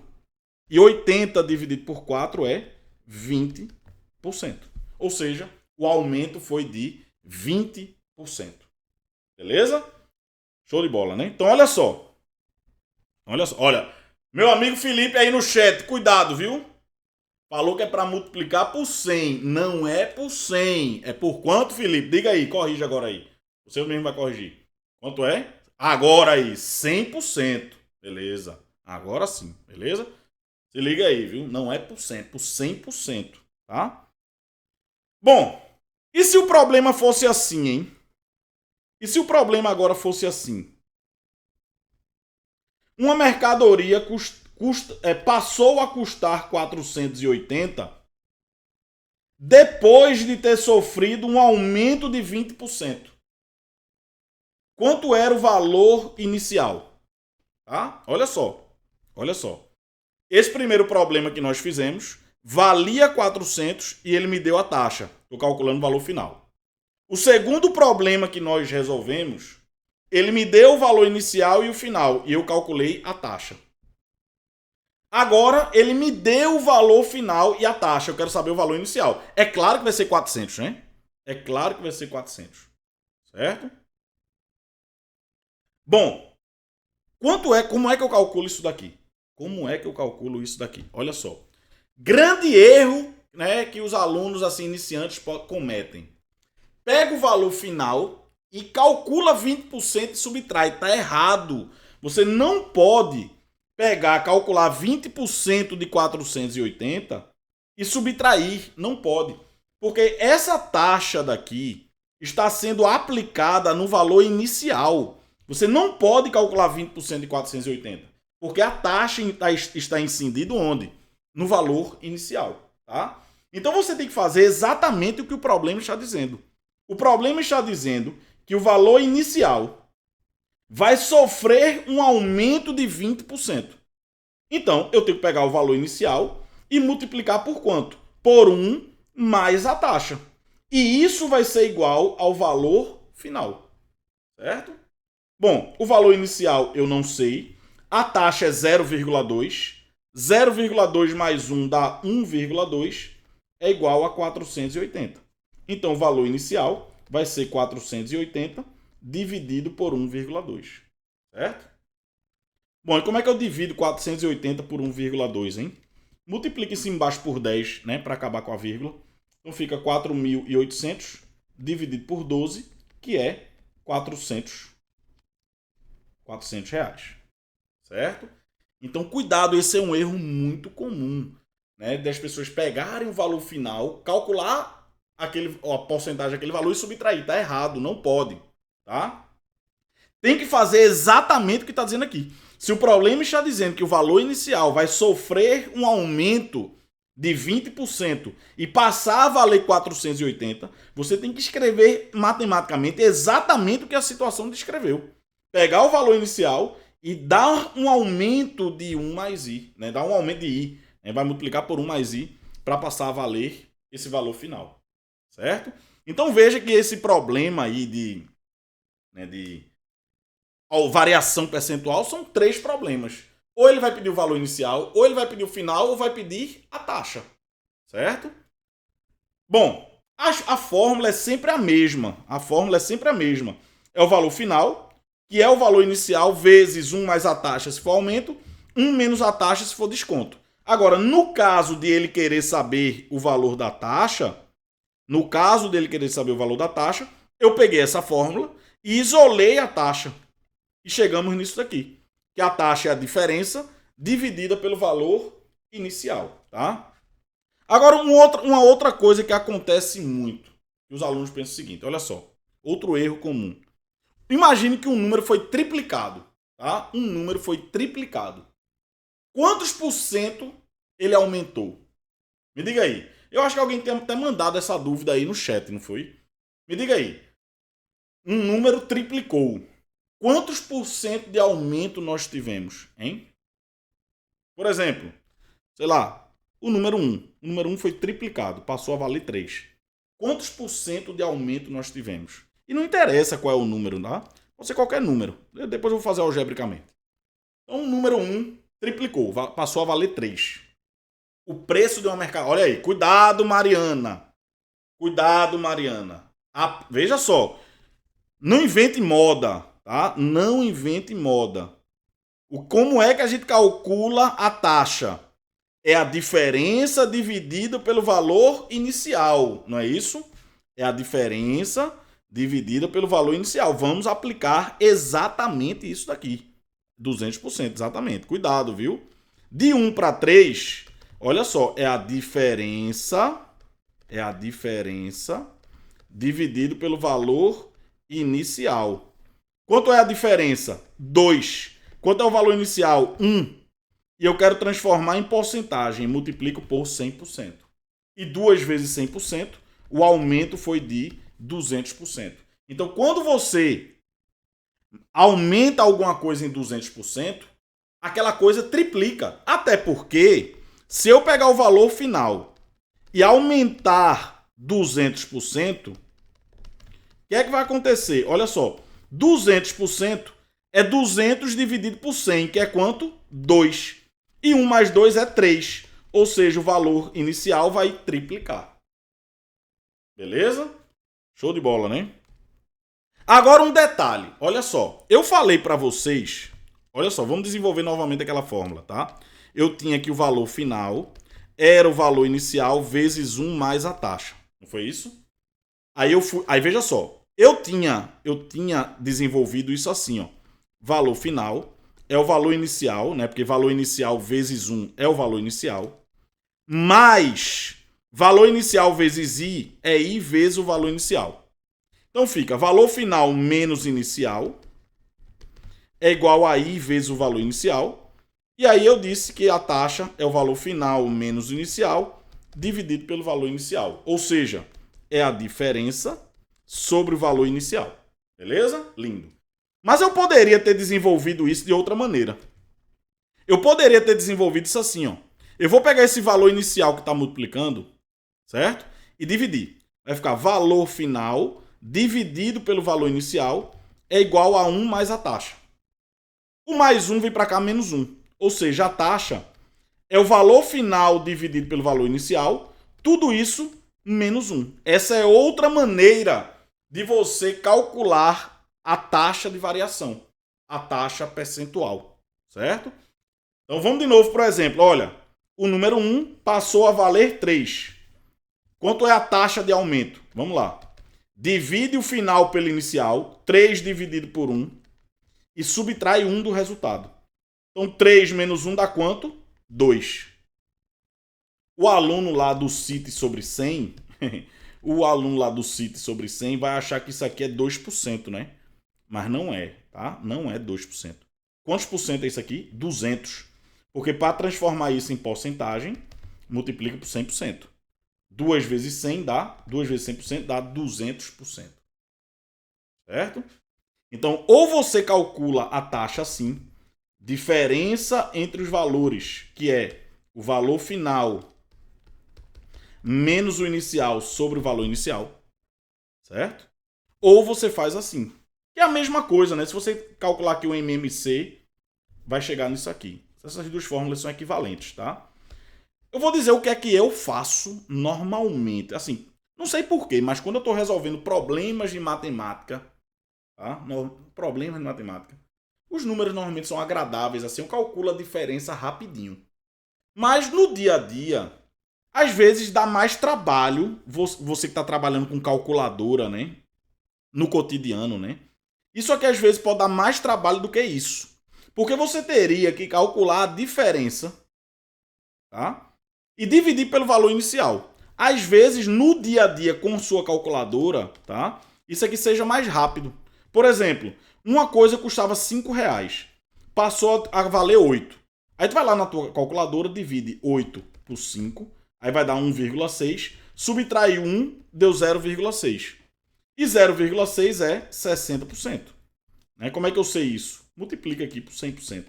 E 80 dividido por 4 é 20%. Ou seja, o aumento foi de 20%. Beleza? Show de bola, né? Então, olha só. Olha. Meu amigo Felipe aí no chat, cuidado, viu? Falou que é para multiplicar por 100. Não é por 100. É por quanto, Felipe? Diga aí, corrija agora aí. Você mesmo vai corrigir. Quanto é? Agora aí, 100%. Beleza. Agora sim, beleza? Se liga aí, viu? Não é por 100, por 100%, tá? Bom, e se o problema fosse assim, hein? E se o problema agora fosse assim? Uma mercadoria passou a custar 480 depois de ter sofrido um aumento de 20%. Quanto era o valor inicial? Tá? Olha só. Esse primeiro problema que nós fizemos valia 400 e ele me deu a taxa. Estou calculando o valor final. O segundo problema que nós resolvemos, ele me deu o valor inicial e o final e eu calculei a taxa. Agora, ele me deu o valor final e a taxa. Eu quero saber o valor inicial. É claro que vai ser 400, né? É claro que vai ser 400. Certo? Bom, como é que eu calculo isso daqui? Como é que eu calculo isso daqui? Olha só. Grande erro, né, que os alunos assim iniciantes cometem. Pega o valor final e calcula 20% e subtrai. Está errado. Você não pode calcular 20% de 480 e subtrair. Não pode. Porque essa taxa daqui está sendo aplicada no valor inicial. Você não pode calcular 20% de 480. Porque a taxa está incidida onde? No valor inicial. Tá? Então você tem que fazer exatamente o que o problema está dizendo. O problema está dizendo que o valor inicial vai sofrer um aumento de 20%. Então, eu tenho que pegar o valor inicial e multiplicar por quanto? Por 1 mais a taxa. E isso vai ser igual ao valor final. Certo? Bom, o valor inicial eu não sei. A taxa é 0,2. 0,2 mais 1 dá 1,2. É igual a 480. Então, o valor inicial vai ser 480 dividido por 1,2. Certo? Bom, e como é que eu divido 480 por 1,2, hein? Multiplica isso embaixo por 10, né? Para acabar com a vírgula. Então, fica 4.800 dividido por 12, que é 400 reais. Certo? Então, cuidado, esse é um erro muito comum, né? Das pessoas pegarem o valor final, calcular a porcentagem daquele valor e subtrair. Tá errado, não pode, tá? Tem que fazer exatamente o que está dizendo aqui. Se o problema está dizendo que o valor inicial vai sofrer um aumento de 20% e passar a valer 480, você tem que escrever matematicamente exatamente o que a situação descreveu. Pegar o valor inicial e dar um aumento de 1 mais i, né? Dar um aumento de i, né? Vai multiplicar por 1 mais i para passar a valer esse valor final. Certo? Então veja que esse problema aí de variação percentual são 3 problemas. Ou ele vai pedir o valor inicial, ou ele vai pedir o final, ou vai pedir a taxa. Certo? Bom, a fórmula é sempre a mesma. A fórmula é sempre a mesma. É o valor final, que é o valor inicial, vezes 1 mais a taxa se for aumento, 1 menos a taxa se for desconto. Agora, no caso de ele querer saber o valor da taxa, eu peguei essa fórmula e isolei a taxa. E chegamos nisso daqui, que a taxa é a diferença dividida pelo valor inicial, tá? Agora, uma outra coisa que acontece muito, que os alunos pensam o seguinte, olha só, outro erro comum. Imagine que um número foi triplicado, tá? Um número foi triplicado. Quantos por cento ele aumentou? Me diga aí. Eu acho que alguém tem até mandado essa dúvida aí no chat, não foi? Me diga aí. Um número triplicou. Quantos por cento de aumento nós tivemos, hein? Por exemplo, sei lá, o número 1. O número 1 foi triplicado, passou a valer 3. Quantos por cento de aumento nós tivemos? E não interessa qual é o número, tá? Pode ser qualquer número. Depois eu vou fazer algebricamente. Então, o número 1 triplicou, passou a valer 3. O preço de uma mercadoria... Olha aí, cuidado, Mariana. Cuidado, Mariana. Veja só, não invente moda, tá? Não invente moda. Como é que a gente calcula a taxa? É a diferença dividida pelo valor inicial, não é isso? É a diferença dividida pelo valor inicial. Vamos aplicar exatamente isso daqui. 200%, exatamente. Cuidado, viu? De 1 para 3, olha só, é a diferença dividido pelo valor inicial. Quanto é a diferença? 2. Quanto é o valor inicial? 1. E eu quero transformar em porcentagem. Multiplico por 100%. E 2 vezes 100%, o aumento foi de 200%. Então, quando você aumenta alguma coisa em 200%, aquela coisa triplica. Até porque, se eu pegar o valor final e aumentar 200%, o que é que vai acontecer? Olha só, 200% é 200 dividido por 100, que é quanto? 2. E 1 mais 2 é 3. Ou seja, o valor inicial vai triplicar. Beleza? Show de bola, né? Agora um detalhe. Olha só. Eu falei para vocês... Olha só, vamos desenvolver novamente aquela fórmula, tá? Eu tinha aqui o valor final, era o valor inicial vezes 1 mais a taxa. Não foi isso? Aí veja só. Eu tinha desenvolvido isso assim, ó. Valor final é o valor inicial, né? Porque valor inicial vezes 1 é o valor inicial. Mais valor inicial vezes I é I vezes o valor inicial. Então fica valor final menos inicial é igual a I vezes o valor inicial. E aí eu disse que a taxa é o valor final menos inicial dividido pelo valor inicial. Ou seja, é a diferença sobre o valor inicial. Beleza? Lindo. Mas eu poderia ter desenvolvido isso de outra maneira. Eu poderia ter desenvolvido isso assim, ó. Eu vou pegar esse valor inicial que está multiplicando, certo? E dividir. Vai ficar valor final dividido pelo valor inicial é igual a 1 mais a taxa. O mais 1 vem para cá menos 1. Ou seja, a taxa é o valor final dividido pelo valor inicial. Tudo isso menos 1. Essa é outra maneira de você calcular a taxa de variação. A taxa percentual. Certo? Então vamos de novo, por exemplo. Olha, o número 1 passou a valer 3. Quanto é a taxa de aumento? Vamos lá. Divide o final pelo inicial. 3 dividido por 1. E subtrai 1 do resultado. Então 3 menos 1 dá quanto? 2. O aluno lá do CIT sobre 100... o aluno lá do CIT sobre 100 vai achar que isso aqui é 2%, né? Mas não é, tá? Não é 2%. Quantos por cento é isso aqui? 200. Porque para transformar isso em porcentagem, multiplica por 100%. 2 vezes 100 dá, 2 vezes 100% dá 200%. Certo? Então, ou você calcula a taxa assim, diferença entre os valores, que é o valor final menos o inicial sobre o valor inicial, certo? Ou você faz assim, que é a mesma coisa, né? Se você calcular aqui o MMC, vai chegar nisso aqui. Essas duas fórmulas são equivalentes, tá? Eu vou dizer o que é que eu faço normalmente. Assim, não sei porquê, mas quando eu estou resolvendo problemas de matemática, tá? Problemas de matemática, os números normalmente são agradáveis, assim, eu calculo a diferença rapidinho. Mas no dia a dia, às vezes dá mais trabalho, você que está trabalhando com calculadora, né? No cotidiano, né? Isso aqui às vezes pode dar mais trabalho do que isso. Porque você teria que calcular a diferença, tá? E dividir pelo valor inicial. Às vezes, no dia a dia com sua calculadora, tá? Isso aqui seja mais rápido. Por exemplo, uma coisa custava R$5, passou a valer 8. Aí tu vai lá na tua calculadora, divide 8 por 5, aí vai dar 1,6, subtrai 1, deu 0,6. E 0,6 é 60%. Né? Como é que eu sei isso? Multiplica aqui por 100%.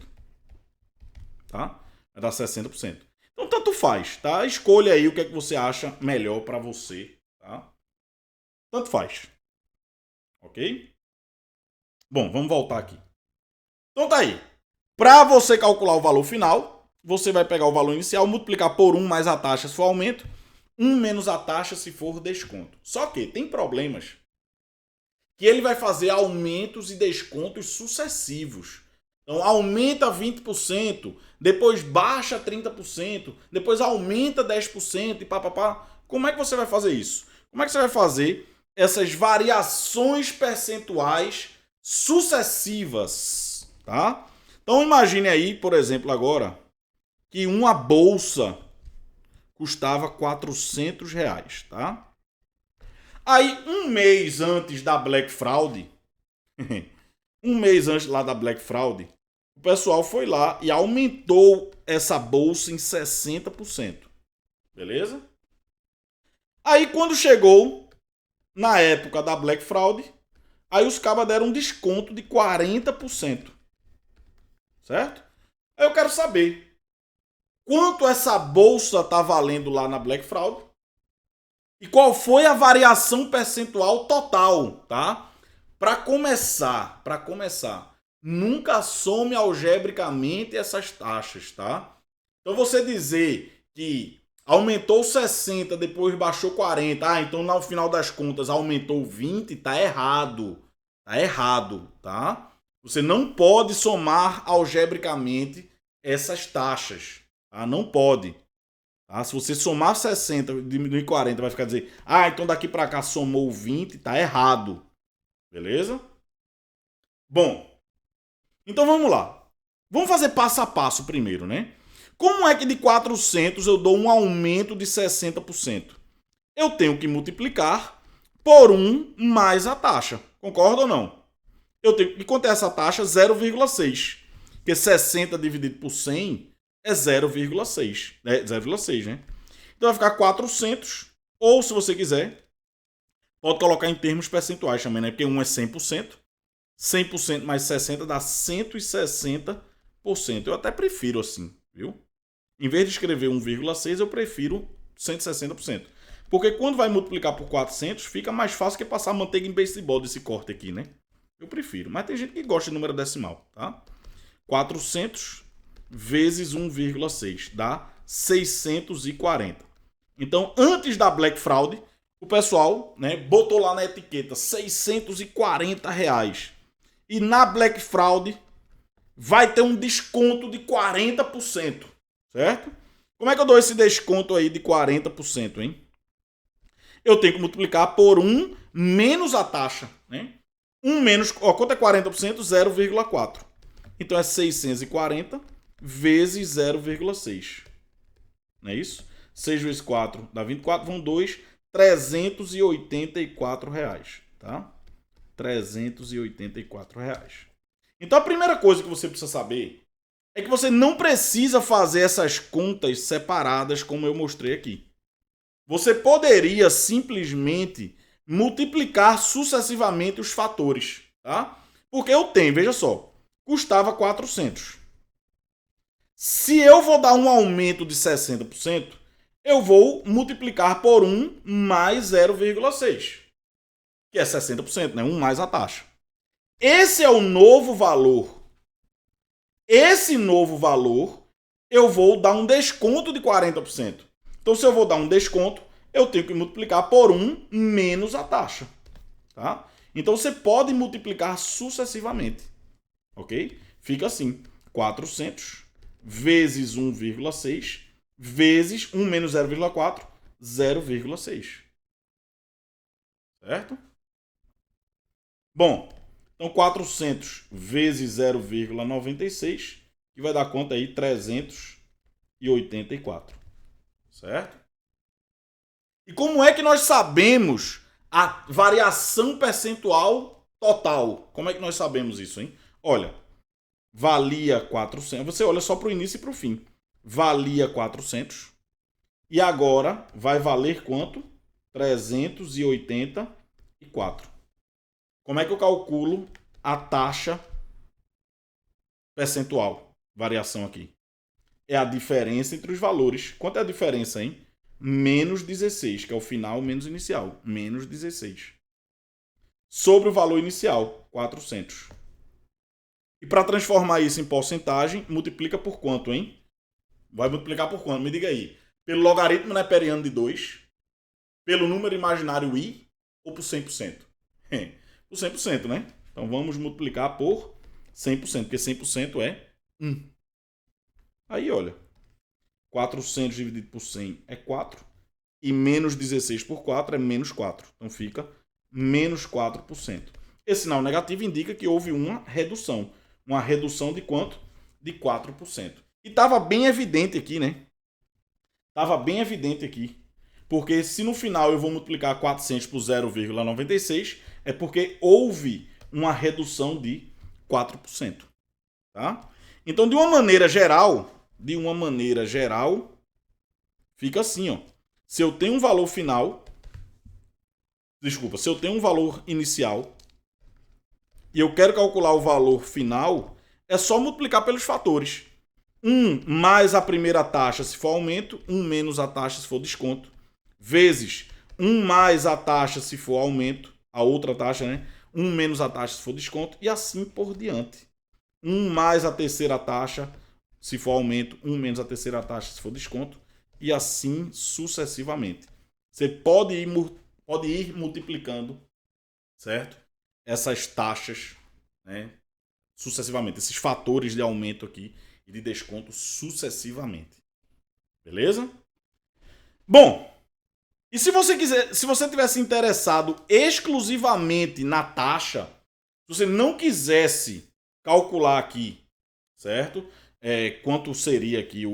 Tá? Vai dar 60%. Então, tanto faz, tá? Escolha aí o que é que você acha melhor para você, tá? Tanto faz. Ok? Bom, vamos voltar aqui. Então tá aí. Para você calcular o valor final, você vai pegar o valor inicial, multiplicar por 1 mais a taxa se for aumento, 1 menos a taxa se for desconto. Só que tem problemas que ele vai fazer aumentos e descontos sucessivos. Então, aumenta 20%, depois baixa 30%, depois aumenta 10% e papapá. Como é que você vai fazer isso? Como é que você vai fazer essas variações percentuais sucessivas, tá? Então, imagine aí, por exemplo, agora, que uma bolsa custava R$400, tá? Aí, um mês antes da Black Friday, um mês antes lá da Black Friday, o pessoal foi lá e aumentou essa bolsa em 60%. Beleza? Aí, quando chegou na época da Black Friday, aí os cabas deram um desconto de 40%. Certo? Aí eu quero saber quanto essa bolsa tá valendo lá na Black Friday e qual foi a variação percentual total, tá? Para começar, nunca some algebricamente essas taxas, tá? Então você dizer que aumentou 60, depois baixou 40, então no final das contas aumentou 20, tá errado. Tá errado, tá? Você não pode somar algebricamente essas taxas, tá? Não pode. Tá? Se você somar 60 e diminuir 40, vai ficar dizer, então daqui para cá somou 20, tá errado. Beleza? Bom, então vamos lá. Vamos fazer passo a passo primeiro, né? Como é que de 400 eu dou um aumento de 60%? Eu tenho que multiplicar por 1 mais a taxa. Concorda ou não? Eu tenho que contar essa taxa 0,6. Porque 60 dividido por 100 é 0,6. É 0,6, né? Então vai ficar 400. Ou, se você quiser, pode colocar em termos percentuais também, né? Porque 1 é 100%. 100% mais 60 dá 160%. Eu até prefiro assim, viu? Em vez de escrever 1,6, eu prefiro 160%. Porque quando vai multiplicar por 400, fica mais fácil que passar manteiga em beisebol desse corte aqui, né? Eu prefiro. Mas tem gente que gosta de número decimal, tá? 400 vezes 1,6 dá 640. Então, antes da Black Fraud, o pessoal, né, botou lá na etiqueta 640 reais. E na Black Fraud vai ter um desconto de 40%, certo? Como é que eu dou esse desconto aí de 40%, hein? Eu tenho que multiplicar por 1 menos a taxa, né? 1 menos, quanto é 40%? 0,4. Então é 640 vezes 0,6. Não é isso? 6 vezes 4 dá 24, vão 2, 384 reais, tá? 384 reais. Então a primeira coisa que você precisa saber é que você não precisa fazer essas contas separadas como eu mostrei aqui. Você poderia simplesmente multiplicar sucessivamente os fatores, tá? Porque eu tenho, veja só, custava 400. Se eu vou dar um aumento de 60%, eu vou multiplicar por 1 mais 0,6, que é 60%, né? 1 mais a taxa. Esse é o novo valor. Esse novo valor, eu vou dar um desconto de 40%. Então, se eu vou dar um desconto, eu tenho que multiplicar por 1 menos a taxa. Tá? Então, você pode multiplicar sucessivamente. Ok? Fica assim. 400 vezes 1,6 vezes 1 menos 0,4, 0,6. Certo? Bom, então 400 vezes 0,96, que vai dar conta aí 384. Certo? E como é que nós sabemos a variação percentual total? Como é que nós sabemos isso, hein? Olha, valia 400. Você olha só para o início e para o fim. Valia 400. E agora vai valer quanto? 384. Como é que eu calculo a taxa percentual? Variação aqui. É a diferença entre os valores. Quanto é a diferença, hein? Menos 16, que é o final menos inicial. Menos 16. Sobre o valor inicial, 400. E para transformar isso em porcentagem, multiplica por quanto, hein? Vai multiplicar por quanto? Me diga aí. Pelo logaritmo neperiano de 2, pelo número imaginário i ou por 100%? Por 100%, né? Então vamos multiplicar por 100%, porque 100% é 1. Aí, olha. 400 dividido por 100 é 4. E menos 16 por 4 é menos 4. Então fica menos 4%. Esse sinal negativo indica que houve uma redução. Uma redução de quanto? De 4%. E estava bem evidente aqui, né? Estava bem evidente aqui. Porque se no final eu vou multiplicar 400 por 0,96, é porque houve uma redução de 4%. Tá? Então, de uma maneira geral, fica assim, ó. Se eu tenho um valor final, se eu tenho um valor inicial e eu quero calcular o valor final, é só multiplicar pelos fatores. 1 mais a primeira taxa se for aumento, 1 menos a taxa se for desconto, vezes 1 mais a taxa se for aumento, a outra taxa, né? 1 menos a taxa se for desconto, e assim por diante. 1 mais a terceira taxa, se for aumento, 1 menos a terceira taxa se for desconto, e assim sucessivamente. Você pode ir multiplicando, certo? Essas taxas, né, sucessivamente, esses fatores de aumento aqui e de desconto sucessivamente. Beleza? Bom, e se você tivesse interessado exclusivamente na taxa, se você não quisesse calcular aqui, certo? Quanto seria aqui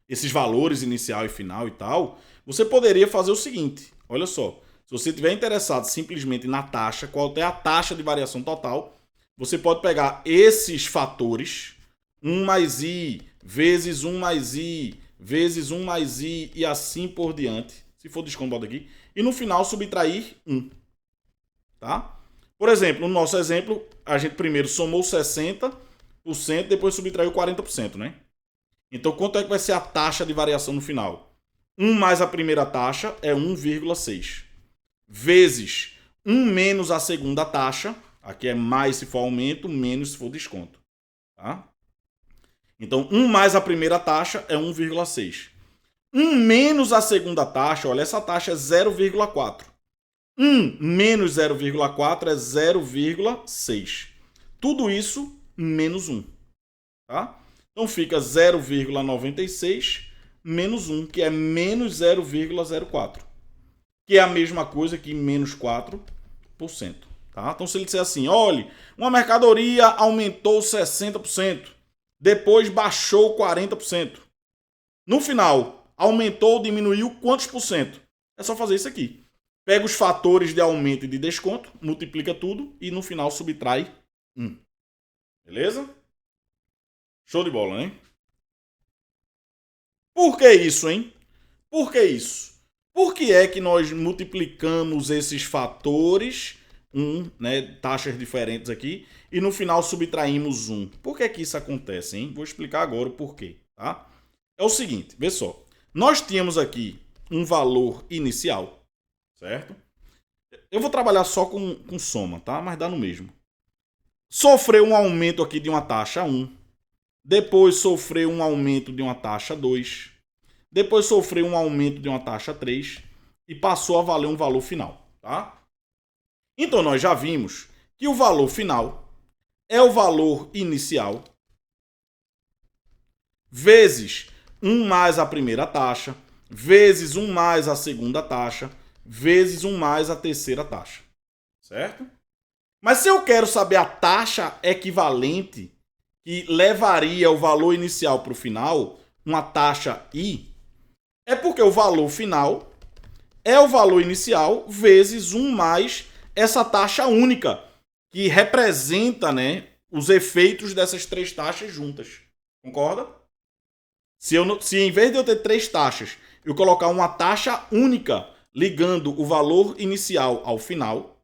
esses valores inicial e final e tal, você poderia fazer o seguinte, olha só, se você estiver interessado simplesmente na taxa, qual é a taxa de variação total, você pode pegar esses fatores, 1 mais i, vezes 1 mais i, vezes 1 mais i e assim por diante, se for desconto, bota aqui, e no final subtrair 1. Tá? Por exemplo, no nosso exemplo, a gente primeiro somou 60%, depois subtraiu 40%, né? Então, quanto é que vai ser a taxa de variação no final? 1 mais a primeira taxa é 1,6. Vezes 1 menos a segunda taxa, aqui é mais se for aumento, menos se for desconto. Tá? Então, 1 mais a primeira taxa é 1,6. 1 menos a segunda taxa, olha, essa taxa é 0,4. 1 menos 0,4 é 0,6. Tudo isso menos 1. Tá? Então fica 0,96 menos 1, que é menos 0,04. Que é a mesma coisa que menos 4%. Tá? Então se ele disser assim, olha, uma mercadoria aumentou 60%, depois baixou 40%. No final, aumentou ou diminuiu quantos por cento? É só fazer isso aqui. Pega os fatores de aumento e de desconto, multiplica tudo e no final subtrai 1. Beleza? Show de bola, hein? Por que isso, hein? Por que isso? Por que é que nós multiplicamos esses fatores, né, taxas diferentes aqui, e no final subtraímos 1? Por que é que isso acontece, hein? Vou explicar agora o porquê, tá? É o seguinte, vê só. Nós tínhamos aqui um valor inicial, certo? Eu vou trabalhar só com soma, tá? Mas dá no mesmo. Sofreu um aumento aqui de uma taxa 1. Depois sofreu um aumento de uma taxa 2. Depois sofreu um aumento de uma taxa 3. E passou a valer um valor final, tá? Então nós já vimos que o valor final é o valor inicial vezes 1 mais a primeira taxa, vezes 1 mais a segunda taxa, vezes 1 mais a terceira taxa. Certo? Mas se eu quero saber a taxa equivalente que levaria o valor inicial para o final, uma taxa I, é porque o valor final é o valor inicial vezes 1 mais essa taxa única, que representa, né, os efeitos dessas três taxas juntas. Concorda? Se em vez de eu ter três taxas, eu colocar uma taxa única ligando o valor inicial ao final,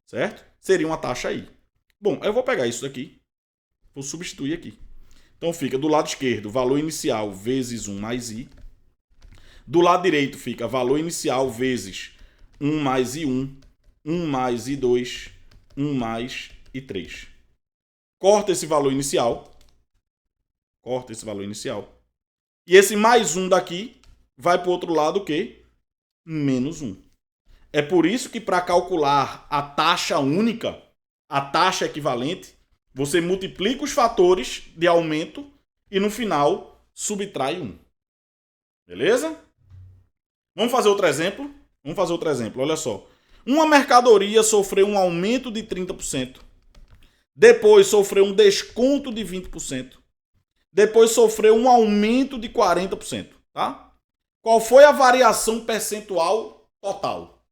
certo? Seria uma taxa I. Bom, eu vou pegar isso daqui, vou substituir aqui. Então fica do lado esquerdo valor inicial vezes 1 mais I. Do lado direito fica valor inicial vezes 1 mais I1, 1 mais I2, 1 mais I3. Corta esse valor inicial. Corta esse valor inicial. E esse mais 1 daqui vai para o outro lado o quê? Menos 1. É por isso que para calcular a taxa única, a taxa equivalente, você multiplica os fatores de aumento e no final subtrai 1. Beleza? Vamos fazer outro exemplo? Olha só. Uma mercadoria sofreu um aumento de 30%. Depois sofreu um desconto de 20%. Depois sofreu um aumento de 40%. Tá? Qual foi a variação percentual total?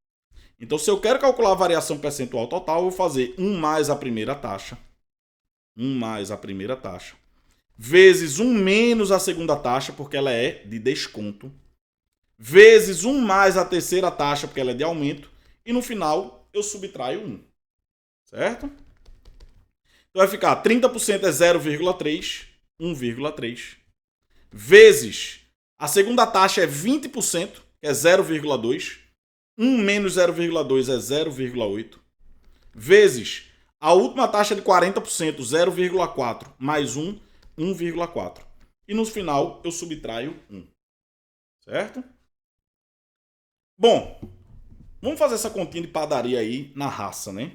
Então, se eu quero calcular a variação percentual total, eu vou fazer 1 mais a primeira taxa. 1 mais a primeira taxa. Vezes 1 menos a segunda taxa, porque ela é de desconto. Vezes 1 mais a terceira taxa, porque ela é de aumento. E no final, eu subtraio 1. Certo? Então vai ficar 30% é 0,3, 1,3. Vezes a segunda taxa é 20%, que é 0,2. 1 menos 0,2 é 0,8. Vezes A última taxa de 40%, 0,4, mais 1, 1,4. E no final eu subtraio 1. Certo? Bom, vamos fazer essa continha de padaria aí na raça, né?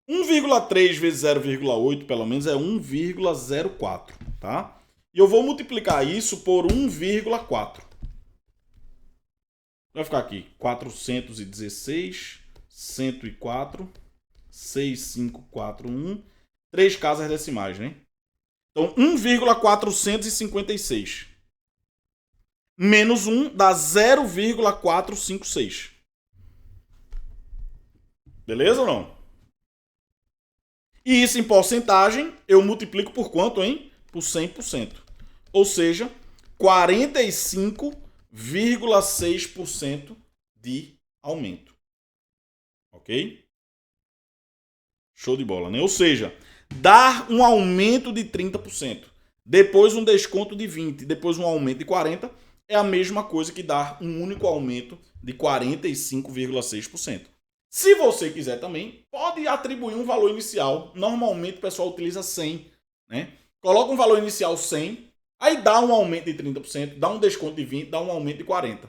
1,3 vezes 0,8, pelo menos, é 1,04, tá? E eu vou multiplicar isso por 1,4. Vai ficar aqui 416, 104, 6541, 3 casas decimais, né? Então, 1,456. Menos 1 dá 0,456. Beleza ou não? E isso em porcentagem, eu multiplico por quanto, hein? Por 100%. Ou seja, 45,6% de aumento. Ok? Show de bola, né? Ou seja, dar um aumento de 30%, depois um desconto de 20%, depois um aumento de 40%, é a mesma coisa que dar um único aumento de 45,6%. Se você quiser também, pode atribuir um valor inicial. Normalmente o pessoal utiliza 100, né? Coloca um valor inicial 100, aí dá um aumento de 30%, dá um desconto de 20%, dá um aumento de 40%.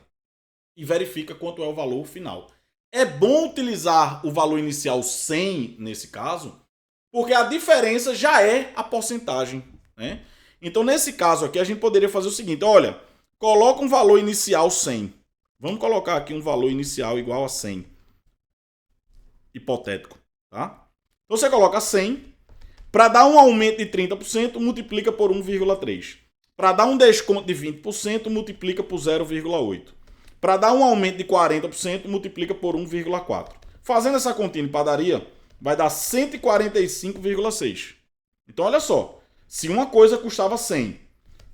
E verifica quanto é o valor final. É bom utilizar o valor inicial 100 nesse caso, porque a diferença já é a porcentagem, né? Então, nesse caso aqui, a gente poderia fazer o seguinte, olha, coloca um valor inicial 100. Vamos colocar aqui um valor inicial igual a 100. Hipotético, tá? Então, você coloca 100, para dar um aumento de 30%, multiplica por 1,3. Para dar um desconto de 20%, multiplica por 0,8. Para dar um aumento de 40%, multiplica por 1,4. Fazendo essa continha de padaria, vai dar 145,6. Então, olha só. Se uma coisa custava 100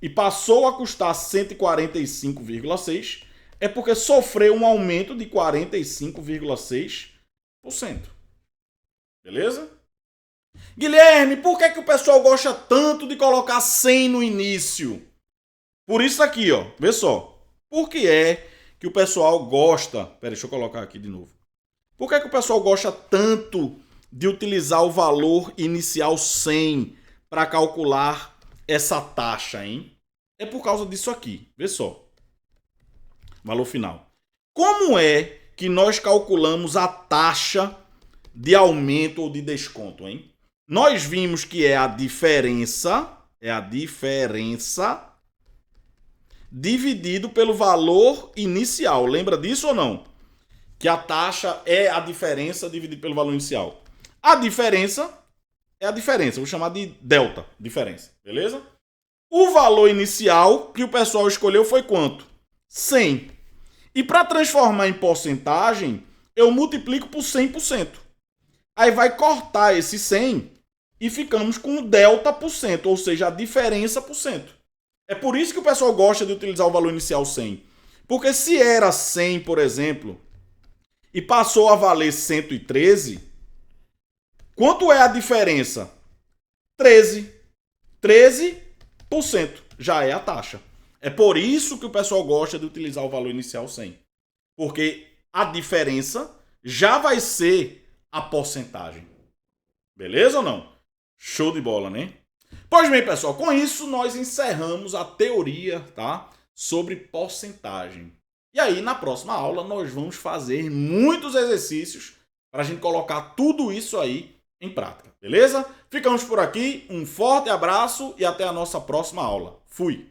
e passou a custar 145,6, é porque sofreu um aumento de 45,6%. Beleza? Guilherme, por que o pessoal gosta tanto de colocar 100 no início? Por isso aqui, ó. Vê só. Por que é que o pessoal gosta... Pera, deixa eu colocar aqui de novo. Por que o pessoal gosta tanto de utilizar o valor inicial 100 para calcular essa taxa, hein? É por causa disso aqui. Vê só. Valor final. Como é que nós calculamos a taxa de aumento ou de desconto, hein? Nós vimos que é a diferença dividido pelo valor inicial. Lembra disso ou não? Que a taxa é a diferença dividido pelo valor inicial. A diferença é a diferença. Vou chamar de delta, diferença. Beleza? O valor inicial que o pessoal escolheu foi quanto? 100. E para transformar em porcentagem, eu multiplico por 100%. Aí vai cortar esse 100 e ficamos com o delta por cento, ou seja, a diferença por cento. É por isso que o pessoal gosta de utilizar o valor inicial 100. Porque se era 100, por exemplo, e passou a valer 113, quanto é a diferença? 13. 13% já é a taxa. É por isso que o pessoal gosta de utilizar o valor inicial 100. Porque a diferença já vai ser a porcentagem. Beleza ou não? Show de bola, né? Pois bem, pessoal, com isso nós encerramos a teoria, tá? Sobre porcentagem. E aí, na próxima aula, nós vamos fazer muitos exercícios para a gente colocar tudo isso aí em prática, beleza? Ficamos por aqui, um forte abraço e até a nossa próxima aula. Fui!